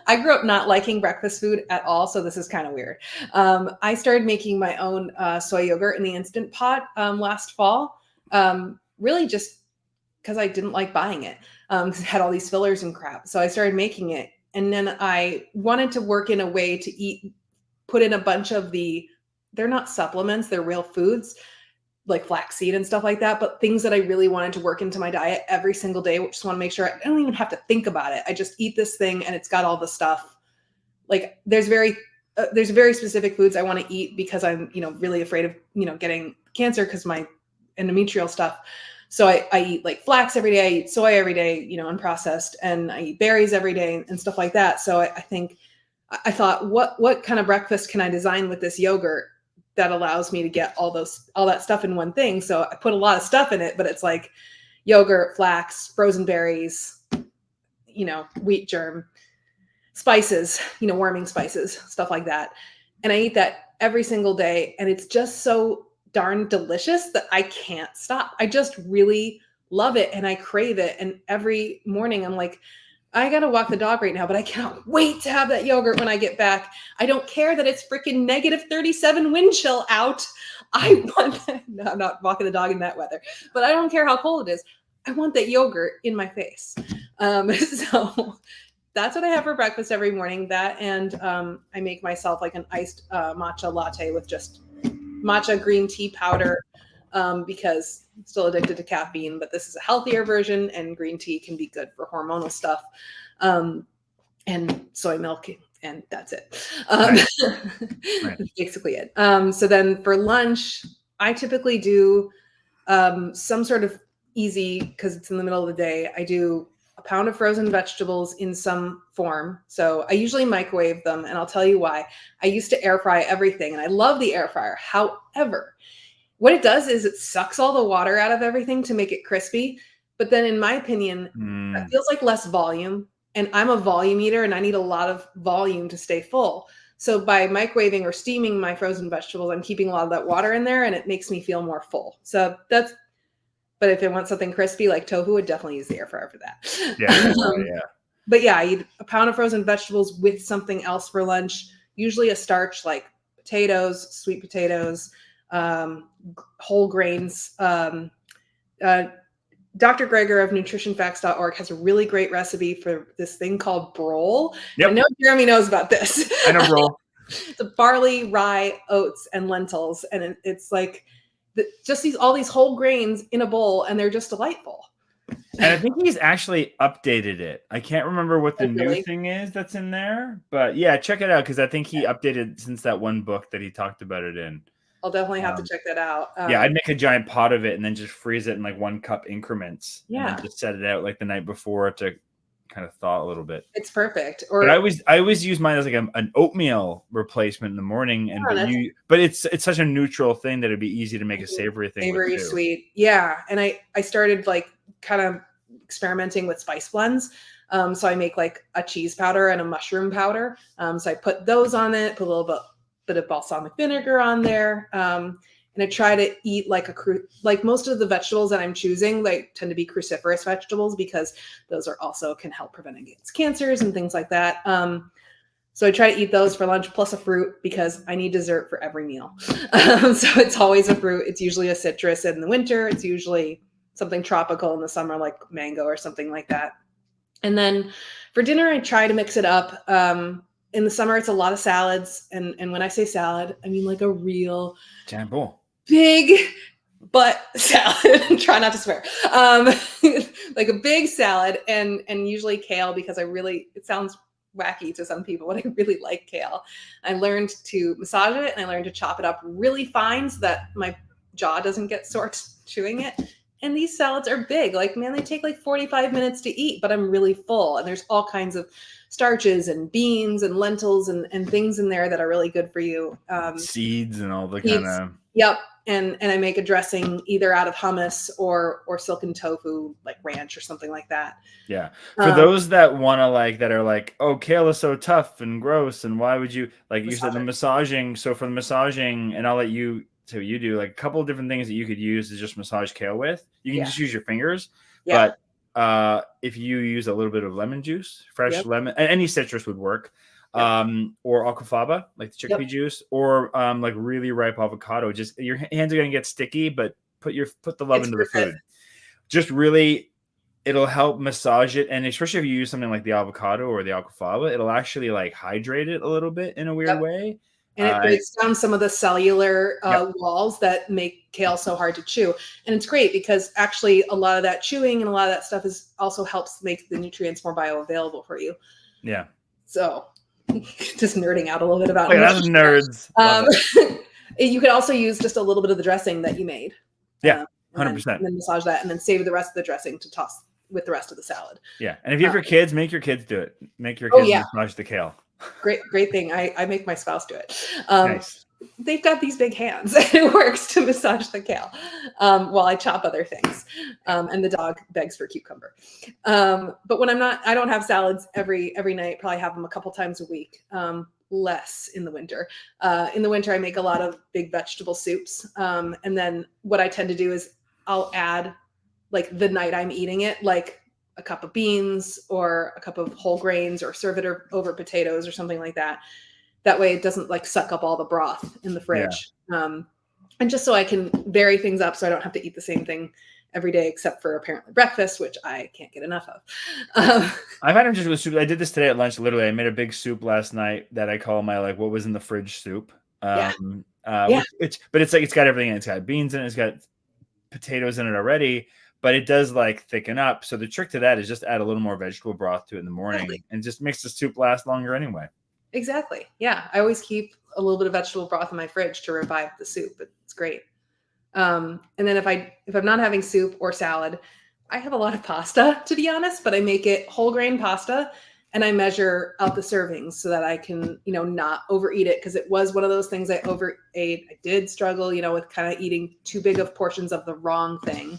I grew up not liking breakfast food at all, so this is kind of weird. I started making my own soy yogurt in the Instant Pot last fall, really just because I didn't like buying it. It had all these fillers and crap. So I started making it. And then I wanted to work in a way to put in a bunch of they're not supplements, they're real foods, like flaxseed and stuff like that, but things that I really wanted to work into my diet every single day. Just want to make sure I don't even have to think about it. I just eat this thing and it's got all the stuff. Like there's very specific foods I want to eat because I'm, really afraid of, getting cancer because my endometrial stuff. So I eat like flax every day. I eat soy every day, unprocessed, and I eat berries every day and stuff like that. So I thought, what kind of breakfast can I design with this yogurt that allows me to get all that stuff in one thing? So I put a lot of stuff in it, but it's like yogurt, flax, frozen berries, wheat germ, spices, warming spices, stuff like that. And I eat that every single day. And it's just so darn delicious that I can't stop. I just really love it and I crave it. And every morning I'm like, I got to walk the dog right now, but I cannot wait to have that yogurt when I get back. I don't care that it's freaking -37 wind chill out. I want that. No, I'm not walking the dog in that weather, but I don't care how cold it is. I want that yogurt in my face. So that's what I have for breakfast every morning. That, and I make myself like an iced matcha latte with just matcha green tea powder, because I'm still addicted to caffeine, but this is a healthier version, and green tea can be good for hormonal stuff, and soy milk, and that's it. Right. That's basically it. So then for lunch, I typically do some sort of easy, because it's in the middle of the day. I do a pound of frozen vegetables in some form. So I usually microwave them, and I'll tell you why. I used to air fry everything, and I love the air fryer. However, what it does is it sucks all the water out of everything to make it crispy. But then in my opinion, it feels like less volume. And I'm a volume eater, and I need a lot of volume to stay full. So by microwaving or steaming my frozen vegetables, I'm keeping a lot of that water in there, and it makes me feel more full. So but if I want something crispy like tofu, I'd definitely use the air fryer for that. Yeah. But yeah, I eat a pound of frozen vegetables with something else for lunch, usually a starch like potatoes, sweet potatoes, whole grains. Dr. Greger of nutritionfacts.org has a really great recipe for this thing called brole. Yep. I know Jeremy knows about this. I know brole. It's a barley, rye, oats, and lentils. And it's like just all these whole grains in a bowl, and they're just delightful. And I think he's actually updated it. I can't remember what the new thing is that's in there, but yeah, check it out, because I think he updated since that one book that he talked about it in. I'll definitely have to check that out. Yeah, I'd make a giant pot of it and then just freeze it in like 1 cup increments. Yeah. And then just set it out like the night before to kind of thaw a little bit. It's perfect. But I always use mine as like an oatmeal replacement in the morning. But it's such a neutral thing that it'd be easy to make a savory thing. Savory, sweet. Yeah. And I started like kind of experimenting with spice blends. So I make like a cheese powder and a mushroom powder. So I put those on it, put a little bit of balsamic vinegar on there. And I try to eat like like most of the vegetables that I'm choosing, like tend to be cruciferous vegetables because those are also can help prevent against cancers and things like that. So I try to eat those for lunch plus a fruit because I need dessert for every meal. So it's always a fruit. It's usually a citrus in the winter. It's usually something tropical in the summer, like mango or something like that. And then for dinner, I try to mix it up. In the summer, it's a lot of salads. And when I say salad, I mean like a real big butt salad. Try not to swear. Like a big salad and usually kale because it sounds wacky to some people, but I really like kale. I learned to massage it and I learned to chop it up really fine so that my jaw doesn't get sore chewing it. And these salads are big. Like, man, they take like 45 minutes to eat, but I'm really full. And there's all kinds of starches and beans and lentils and things in there that are really good for you. Seeds and all the kind of. Yep. And I make a dressing either out of hummus or silken tofu, like ranch or something like that. Yeah. For those that want to that are like, oh, kale is so tough and gross. And why would you, like you said, the massaging. So for the massaging, and I'll let you, so you do like a couple of different things that you could use to just massage kale with. You can just use your fingers. Yeah. But if you use a little bit of lemon juice, fresh lemon, any citrus would work. Or alfalfa, like the chickpea juice, or like really ripe avocado. Just your hands are gonna get sticky, but put the love into the food. Just really, it'll help massage it, and especially if you use something like the avocado or the alfalfa, it'll actually like hydrate it a little bit in a weird way. And it breaks down some of the cellular walls that make kale so hard to chew. And it's great because actually a lot of that chewing and a lot of that stuff also helps make the nutrients more bioavailable for you. Yeah. So just nerding out a little bit about that's nerds. You could also use just a little bit of the dressing that you made. Yeah, 100%. And then massage that and then save the rest of the dressing to toss with the rest of the salad. Yeah. And if you have your kids, make your kids do it. Make your kids massage the kale. Great thing. I make my spouse do it. Nice. They've got these big hands. It works to massage the kale while I chop other things. And the dog begs for cucumber. But when I don't have salads every night. Probably have them a couple times a week. Less in the winter. In the winter, I make a lot of big vegetable soups. And then what I tend to do is I'll add like the night I'm eating it, like a cup of beans or a cup of whole grains or serve it over potatoes or something like that. That way it doesn't like suck up all the broth in the fridge. Yeah. And just so I can vary things up so I don't have to eat the same thing every day, except for apparently breakfast, which I can't get enough of. I've had them just with soup. I did this today at lunch. Literally, I made a big soup last night that I call my what was in the fridge soup. But it's like, it's got everything in it. It's got beans in it. It's got potatoes in it already. But it does like thicken up. So the trick to that is just add a little more vegetable broth to it in the morning and just makes the soup last longer anyway. Exactly. Yeah. I always keep a little bit of vegetable broth in my fridge to revive the soup. It's great. And then if I'm not having soup or salad, I have a lot of pasta, to be honest, but I make it whole grain pasta and I measure out the servings so that I can, not overeat it. Cause it was one of those things I overate. I did struggle, with kind of eating too big of portions of the wrong thing.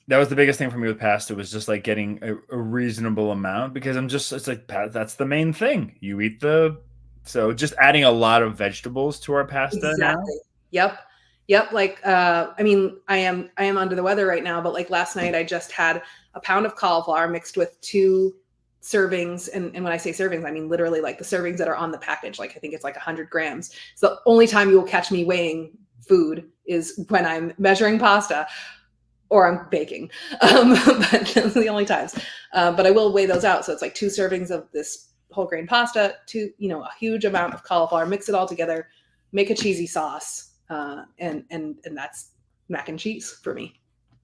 That was the biggest thing for me with pasta, was just like getting a reasonable amount, because it's like, that's the main thing. You eat so just adding a lot of vegetables to our pasta now. Yep. Like, I am under the weather right now, but like last night I just had a pound of cauliflower mixed with 2 servings. And when I say servings, I mean literally like the servings that are on the package. Like I think it's like 100 grams. So the only time you will catch me weighing food is when I'm measuring pasta or I'm baking. But those are the only times. But I will weigh those out. So it's like 2 servings of this whole grain pasta, a huge amount of cauliflower, mix it all together, make a cheesy sauce. And that's mac and cheese for me.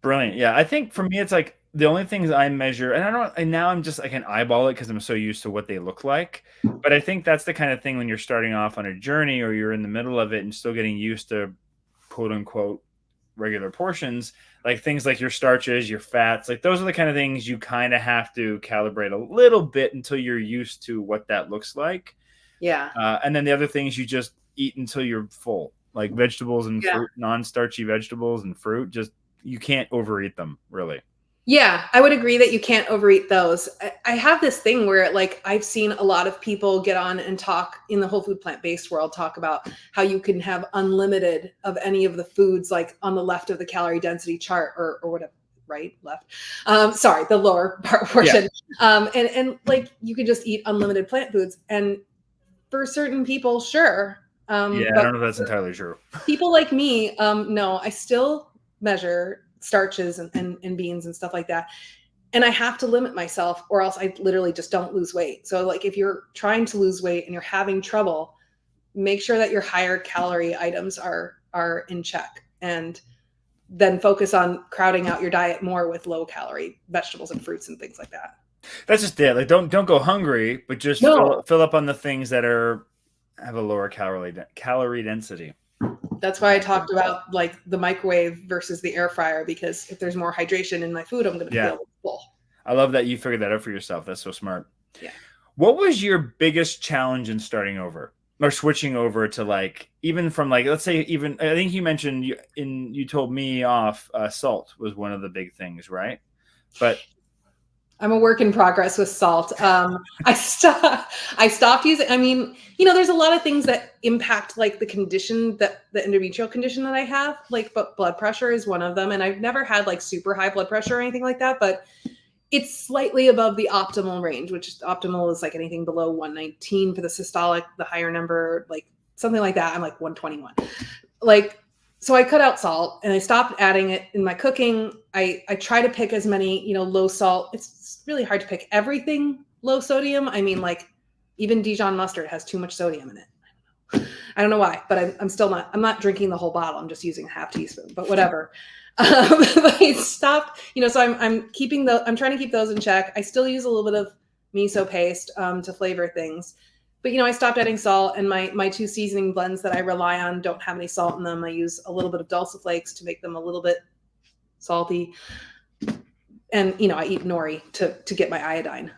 Brilliant. Yeah. I think for me, it's like the only things I measure, and now I can eyeball it because I'm so used to what they look like. But I think that's the kind of thing when you're starting off on a journey or you're in the middle of it and still getting used to quote unquote regular portions, like things like your starches, your fats, like those are the kind of things you kind of have to calibrate a little bit until you're used to what that looks like. Yeah. And then the other things you just eat until you're full, like vegetables and fruit, non-starchy vegetables and fruit, just, you can't overeat them really. Yeah, I would agree that you can't overeat those. I have this thing where like I've seen a lot of people get on and talk in the whole food plant-based world, talk about how you can have unlimited of any of the foods like on the left of the calorie density chart or whatever, right? Left. Sorry, the lower part portion. Yeah. And like you can just eat unlimited plant foods. And for certain people, sure. Yeah, I don't know if that's entirely true. People like me, no, I still measure starches and beans and stuff like that. And I have to limit myself or else I literally just don't lose weight. So like if you're trying to lose weight and you're having trouble, make sure that your higher calorie items are in check, and then focus on crowding out your diet more with low calorie vegetables and fruits and things like that. That's just it. Like don't go hungry, but just fill up on the things that have a lower calorie density. That's why I talked about like the microwave versus the air fryer, because if there's more hydration in my food, I'm going to feel full. I love that you figured that out for yourself. That's so smart. Yeah. What was your biggest challenge in starting over or switching over to like, even from like, let's say even, I think you mentioned you told me off, salt was one of the big things, right? But I'm a work in progress with salt. I stopped using, I mean, you know, there's a lot of things that impact like the condition that the endometrial condition that I have, like, but blood pressure is one of them. And I've never had like super high blood pressure or anything like that, but it's slightly above the optimal range, which is optimal is like anything below 119 for the systolic, the higher number, like something like that. I'm like 121. Like, so I cut out salt and I stopped adding it in my cooking. I try to pick as many, you know, low salt. It's really hard to pick everything low sodium. I mean, like even Dijon mustard has too much sodium in it. I don't know why, but I'm not drinking the whole bottle. I'm just using a half teaspoon, but whatever. But I stopped, you know, so I'm trying to keep those in check. I still use a little bit of miso paste to flavor things. But, you know, I stopped adding salt, and my two seasoning blends that I rely on don't have any salt in them. I use a little bit of dulse flakes to make them a little bit salty. And, you know, I eat nori to get my iodine.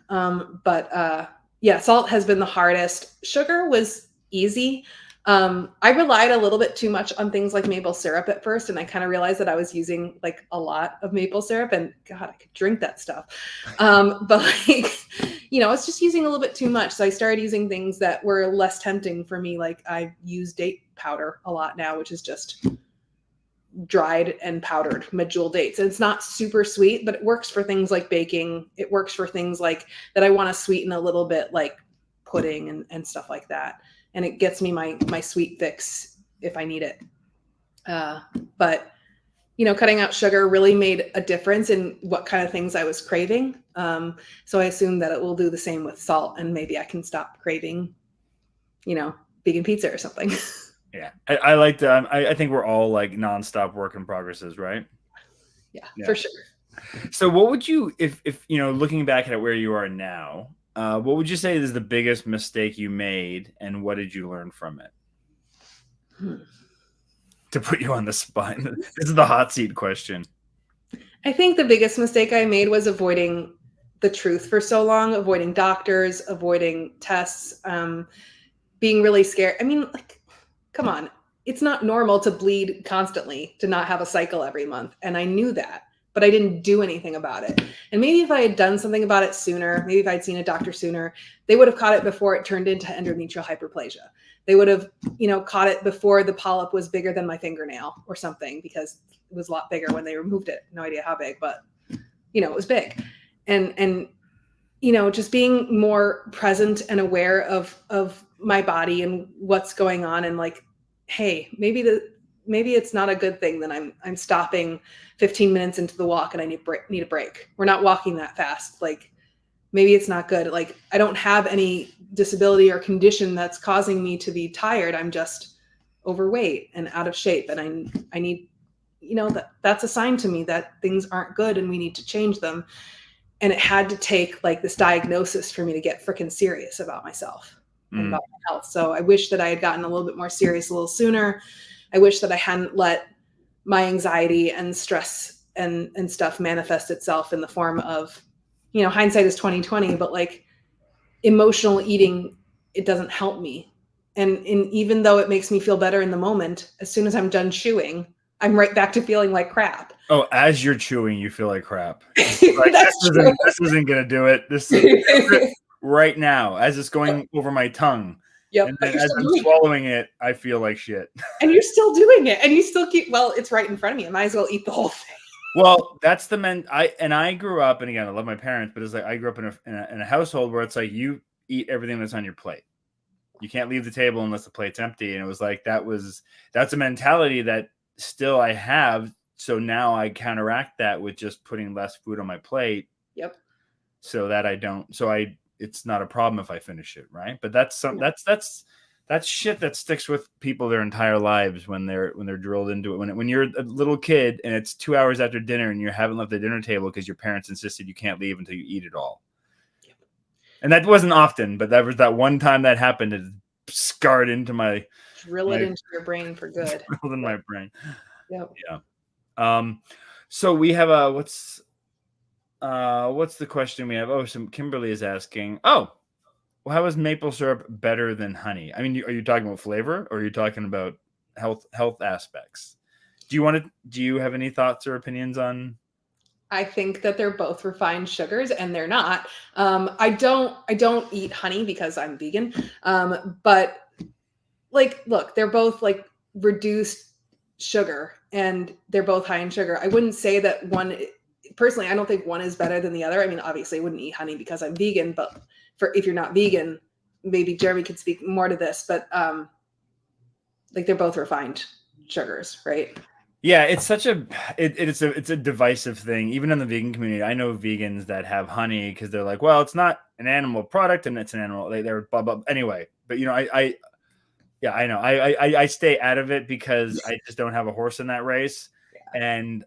Yeah, salt has been the hardest. Sugar was easy. I relied a little bit too much on things like maple syrup at first, and I kind of realized that I was using like a lot of maple syrup, and God, I could drink that stuff. But like, you know, I was just using a little bit too much. So I started using things that were less tempting for me. Like I use date powder a lot now, which is just dried and powdered medjool dates. And it's not super sweet, but it works for things like baking. It works for things like that I want to sweeten a little bit, like pudding and stuff like that. And it gets me my sweet fix if I need it. But, you know, cutting out sugar really made a difference in what kind of things I was craving. So I assume that it will do the same with salt, and maybe I can stop craving, you know, vegan pizza or something. Yeah, I like that. I think we're all like nonstop work in progresses, right? Yeah, for sure. So what would you, if you know, looking back at where you are now, what would you say is the biggest mistake you made, and what did you learn from it? To put you on the spot. This is the hot seat question. I think the biggest mistake I made was avoiding the truth for so long, avoiding doctors, avoiding tests, being really scared. I mean, like, come on. It's not normal to bleed constantly, to not have a cycle every month. And I knew that, but I didn't do anything about it. And maybe if I had done something about it sooner, maybe if I'd seen a doctor sooner, they would have caught it before it turned into endometrial hyperplasia. They would have, you know, caught it before the polyp was bigger than my fingernail or something, because it was a lot bigger when they removed it. No idea how big, but, you know, it was big. And you know, just being more present and aware of my body and what's going on, and like, hey, maybe it's not a good thing that I'm stopping 15 minutes into the walk and I need a break. We're not walking that fast. Like, maybe it's not good. Like, I don't have any disability or condition that's causing me to be tired. I'm just overweight and out of shape, and I need, you know, that's a sign to me that things aren't good and we need to change them. And it had to take like this diagnosis for me to get freaking serious about myself and about my health. So I wish that I had gotten a little bit more serious a little sooner. I wish that I hadn't let my anxiety and stress and stuff manifest itself in the form of, you know, hindsight is 2020, but like emotional eating, it doesn't help me. And even though it makes me feel better in the moment, as soon as I'm done chewing, I'm right back to feeling like crap. Oh, as you're chewing, you feel like crap. Like, this isn't gonna do it. This is right now, as it's going over my tongue. Yep. And then as I'm swallowing it, I feel like shit. And you're still doing it, and you still keep. Well, it's right in front of me. I might as well eat the whole thing. Well, that's I grew up, and again, I love my parents, but it's like I grew up in a household where it's like you eat everything that's on your plate. You can't leave the table unless the plate's empty. And it was like that's a mentality that still I have. So now I counteract that with just putting less food on my plate. Yep. So that it's not a problem if I finish it, right? But that's shit that sticks with people their entire lives when they're drilled into it. When you're a little kid and it's 2 hours after dinner and you haven't left the dinner table because your parents insisted you can't leave until you eat it all. Yep. And that wasn't often, but that was that one time that happened. It scarred into my it into your brain for good. Drilled in my brain. Yep. Yeah. So we have what's the question we have? Oh, Kimberly is asking. Oh, well, how is maple syrup better than honey? I mean, are you talking about flavor or are you talking about health aspects? Do you have any thoughts or opinions on? I think that they're both refined sugars, and they're not. I don't eat honey because I'm vegan. But like, look, they're both like reduced sugar, and they're both high in sugar. I wouldn't say that one. Personally, I don't think one is better than the other. I mean, obviously, I wouldn't eat honey because I'm vegan, but if you're not vegan, maybe Jeremy could speak more to this. But like, they're both refined sugars, right? Yeah, it's such it's a divisive thing, even in the vegan community. I know vegans that have honey because they're like, well, it's not an animal product and it's an animal. They're blah blah. Anyway, but I know. I stay out of it because I just don't have a horse in that race, and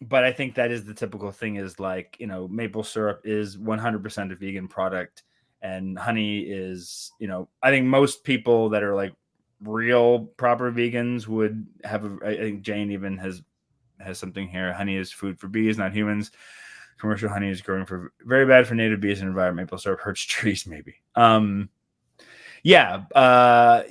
but I think that is the typical thing. Is like, maple syrup is 100% a vegan product, and honey is, I think most people that are like real proper vegans would have I think Jane even has something here. Honey is food for bees, not humans. Commercial honey is growing very bad for native bees and environment. Maple syrup hurts trees, maybe. Yeah. I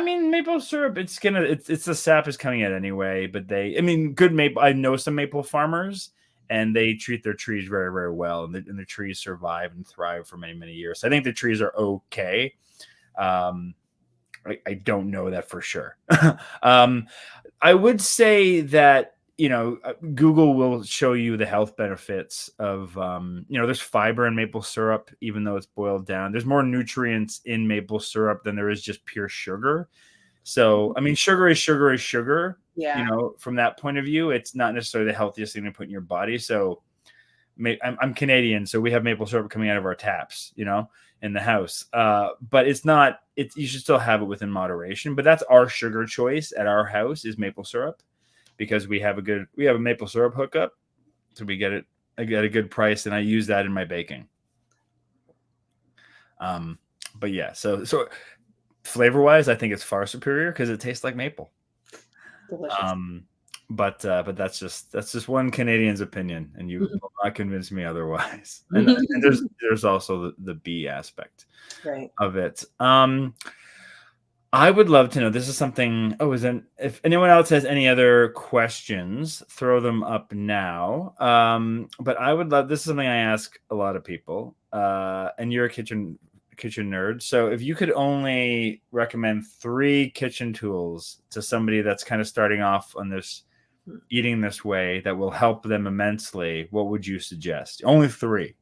mean, maple syrup, it's the sap is coming out anyway, but good maple. I know some maple farmers and they treat their trees very, very well, and the trees survive and thrive for many, many years. So I think the trees are okay. I don't know that for sure. I would say that, Google will show you the health benefits of, there's fiber in maple syrup, even though it's boiled down. There's more nutrients in maple syrup than there is just pure sugar. So, I mean, sugar is sugar is sugar. Yeah. From that point of view, it's not necessarily the healthiest thing to put in your body. So I'm Canadian, so we have maple syrup coming out of our taps, in the house. But you should still have it within moderation. But that's our sugar choice at our house is maple syrup, because we have a maple syrup hookup. So we get a good price, and I use that in my baking. But yeah, so flavor wise, I think it's far superior because it tastes like maple. Delicious. But that's just one Canadian's opinion, and you will not convince me otherwise. And there's also the bee aspect of it. I would love to know. This is something. If anyone else has any other questions, throw them up now. But I would love. This is something I ask a lot of people. And you're a kitchen nerd, so if you could only recommend 3 kitchen tools to somebody that's kind of starting off on this eating this way that will help them immensely, what would you suggest? Only 3.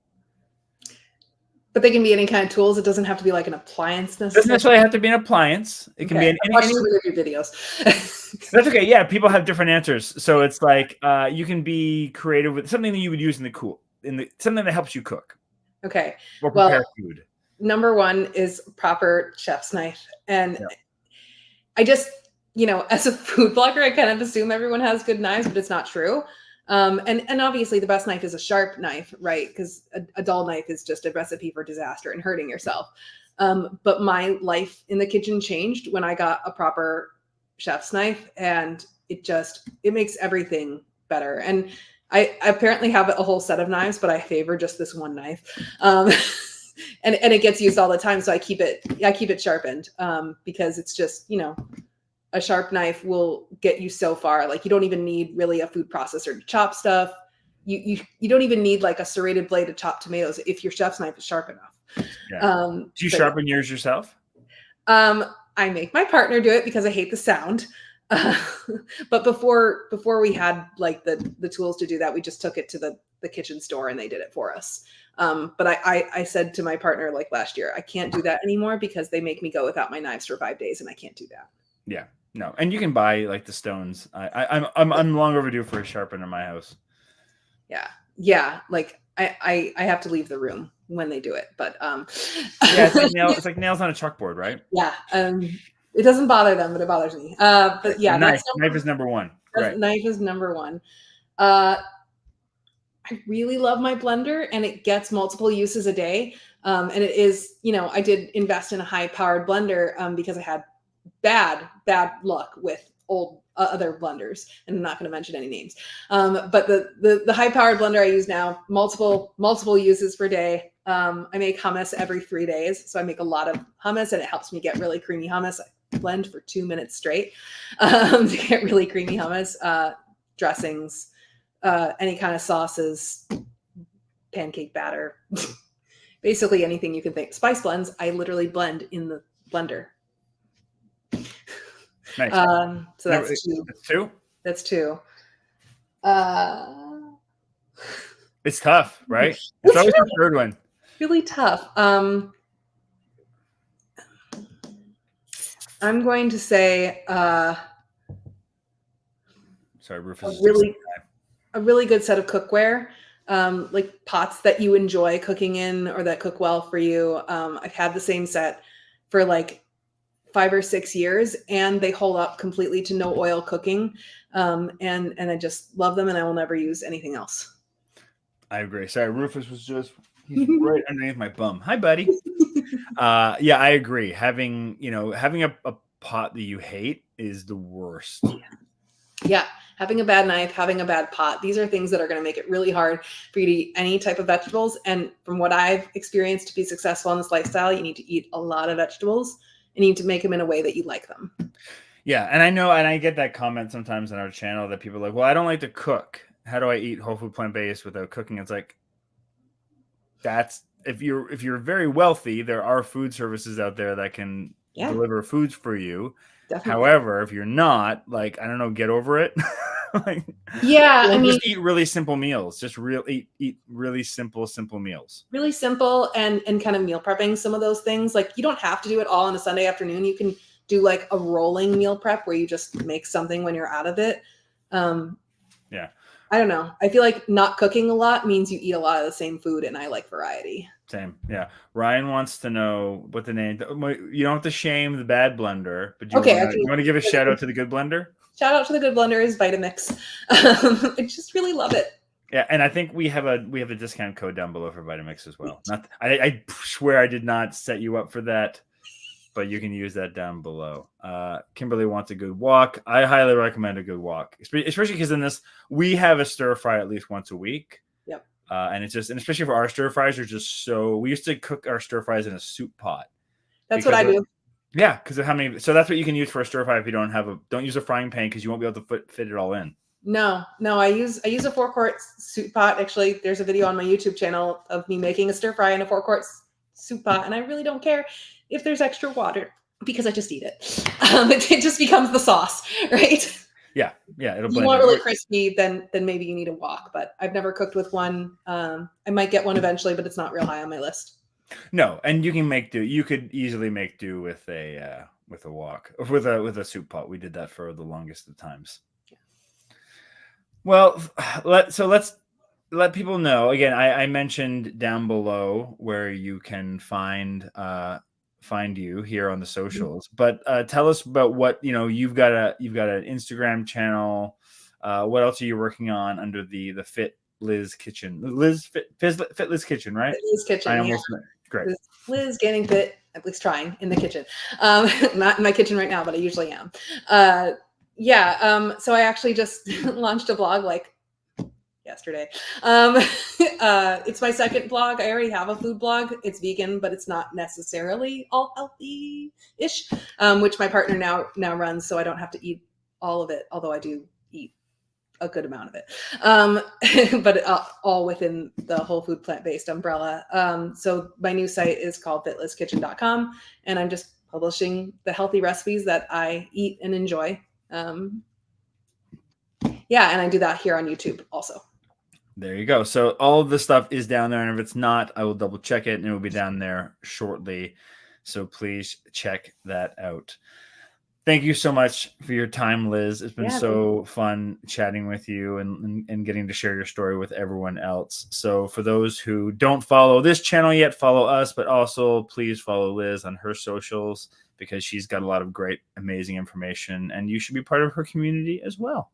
But they can be any kind of tools. It doesn't have to be like an appliance necessarily. It doesn't necessarily have to be an appliance. It can be any videos. That's okay. Yeah, people have different answers. So it's like you can be creative with something that you would use something that helps you cook. Okay. Or prepare food. Number 1 is proper chef's knife. And I just, as a food blogger, I kind of assume everyone has good knives, but it's not true. And obviously the best knife is a sharp knife, right? Because a dull knife is just a recipe for disaster and hurting yourself. But my life in the kitchen changed when I got a proper chef's knife, and it makes everything better. And I apparently have a whole set of knives, but I favor just this one knife. And it gets used all the time. So I keep it sharpened, because it's just, a sharp knife will get you so far. Like you don't even need really a food processor to chop stuff. You don't even need like a serrated blade to chop tomatoes if your chef's knife is sharp enough. Yeah. Do you sharpen yours yourself? I make my partner do it because I hate the sound. But before we had like the tools to do that, we just took it to the kitchen store and they did it for us. But I said to my partner like last year, I can't do that anymore because they make me go without my knives for 5 days and I can't do that. Yeah, no. And you can buy like the stones. I'm long overdue for a sharpener in my house. Yeah. Like I have to leave the room when they do it, but yeah, it's like nails on a chalkboard, right? Yeah. It doesn't bother them, but it bothers me. But yeah, knife is number one. Right. Knife is number one. I really love my blender and it gets multiple uses a day. And it is, I did invest in a high powered blender because I had bad luck with old other blenders, and I'm not going to mention any names. But the high powered blender I use now, multiple uses per day. I make hummus every 3 days, so I make a lot of hummus, and it helps me get really creamy hummus. I blend for 2 minutes straight to get really creamy hummus. Dressings, any kind of sauces, pancake batter, basically anything you can think. Spice blends, I literally blend in the blender. Nice. So that's two. That's two? That's two. It's tough, right? It's always the third one. Really tough. I'm going to say sorry, Rufus. A really good set of cookware. Like pots that you enjoy cooking in or that cook well for you. I've had the same set for like 5 or 6 years and they hold up completely to no oil cooking. And I just love them and I will never use anything else. I agree. Sorry, Rufus was he's right underneath my bum. Hi, buddy. Yeah, I agree. Having a pot that you hate is the worst. Yeah. Having a bad knife, having a bad pot. These are things that are going to make it really hard for you to eat any type of vegetables. And from what I've experienced to be successful in this lifestyle, you need to eat a lot of vegetables. You need to make them in a way that you like them. Yeah. And I get that comment sometimes on our channel that people are like, well, I don't like to cook. How do I eat whole food plant-based without cooking? It's like, that's, if you're very wealthy, there are food services out there that can deliver foods for you. Definitely. However, if you're not, like, I don't know, get over it. Like, just eat really simple meals. Just eat really simple meals. Really simple and kind of meal prepping some of those things. Like you don't have to do it all on a Sunday afternoon. You can do like a rolling meal prep where you just make something when you're out of it. Yeah. I don't know. I feel like not cooking a lot means you eat a lot of the same food, and I like variety. Same. Yeah. Ryan wants to know what the name. You don't have to shame the bad blender, but you want to give a shout out to the good blender? Shout out to the good blender is Vitamix. I just really love it. Yeah, and I think we have a discount code down below for Vitamix as well. I swear I did not set you up for that, but you can use that down below. Kimberly wants a good walk. I highly recommend a good walk, especially because in this we have a stir fry at least once a week. Yep. And especially for our stir fries are just so. We used to cook our stir fries in a soup pot. That's what I do. Yeah, because of how many. So that's what you can use for a stir fry if you don't use a frying pan because you won't be able to fit it all in. No, I use a 4-quart soup pot. Actually, there's a video on my YouTube channel of me making a stir fry in a 4-quart soup pot, and I really don't care if there's extra water because I just eat it. It just becomes the sauce, right? Yeah, it'll blend. You want really crispy, then maybe you need a wok. But I've never cooked with one. I might get one eventually, but it's not real high on my list. No, and you can make do. You could easily make do with a wok, with a soup pot. We did that for the longest of times. Yeah. Well, let's let people know. Again, I mentioned down below where you can find you here on the socials. But tell us about what you've got an Instagram channel. What else are you working on under the Fit Liz Kitchen? Fit Liz Kitchen, right? Fit Liz Kitchen. Great. Liz getting fit, at least trying in the kitchen. Not in my kitchen right now, but I usually am. So I actually just launched a blog like yesterday. It's my second blog. I already have a food blog. It's vegan, but it's not necessarily all healthy-ish, which my partner now runs, so I don't have to eat all of it, although I do eat a good amount of it, but all within the whole food plant-based umbrella. So my new site is called fitlesskitchen.com, and I'm just publishing the healthy recipes that I eat and enjoy. Yeah, and I do that here on YouTube also. There you go. So all of the stuff is down there, and if it's not, I will double check it, and it will be down there shortly. So please check that out. Thank you so much for your time, Liz. It's been so fun chatting with you and getting to share your story with everyone else. So for those who don't follow this channel yet, follow us, but also please follow Liz on her socials because she's got a lot of great, amazing information, and you should be part of her community as well.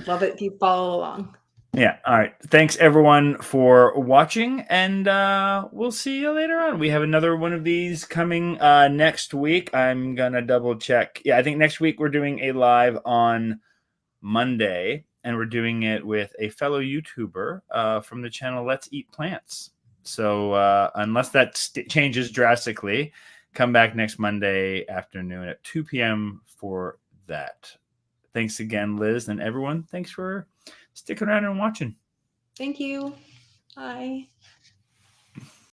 Love it if you follow along. Yeah. All right. Thanks, everyone, for watching, and we'll see you later on. We have another one of these coming next week. I'm going to double check. Yeah, I think next week we're doing a live on Monday, and we're doing it with a fellow YouTuber from the channel Let's Eat Plants. So unless that changes drastically, come back next Monday afternoon at 2 p.m. for that. Thanks again, Liz, and everyone. Thanks for sticking around and watching. Thank you. Bye.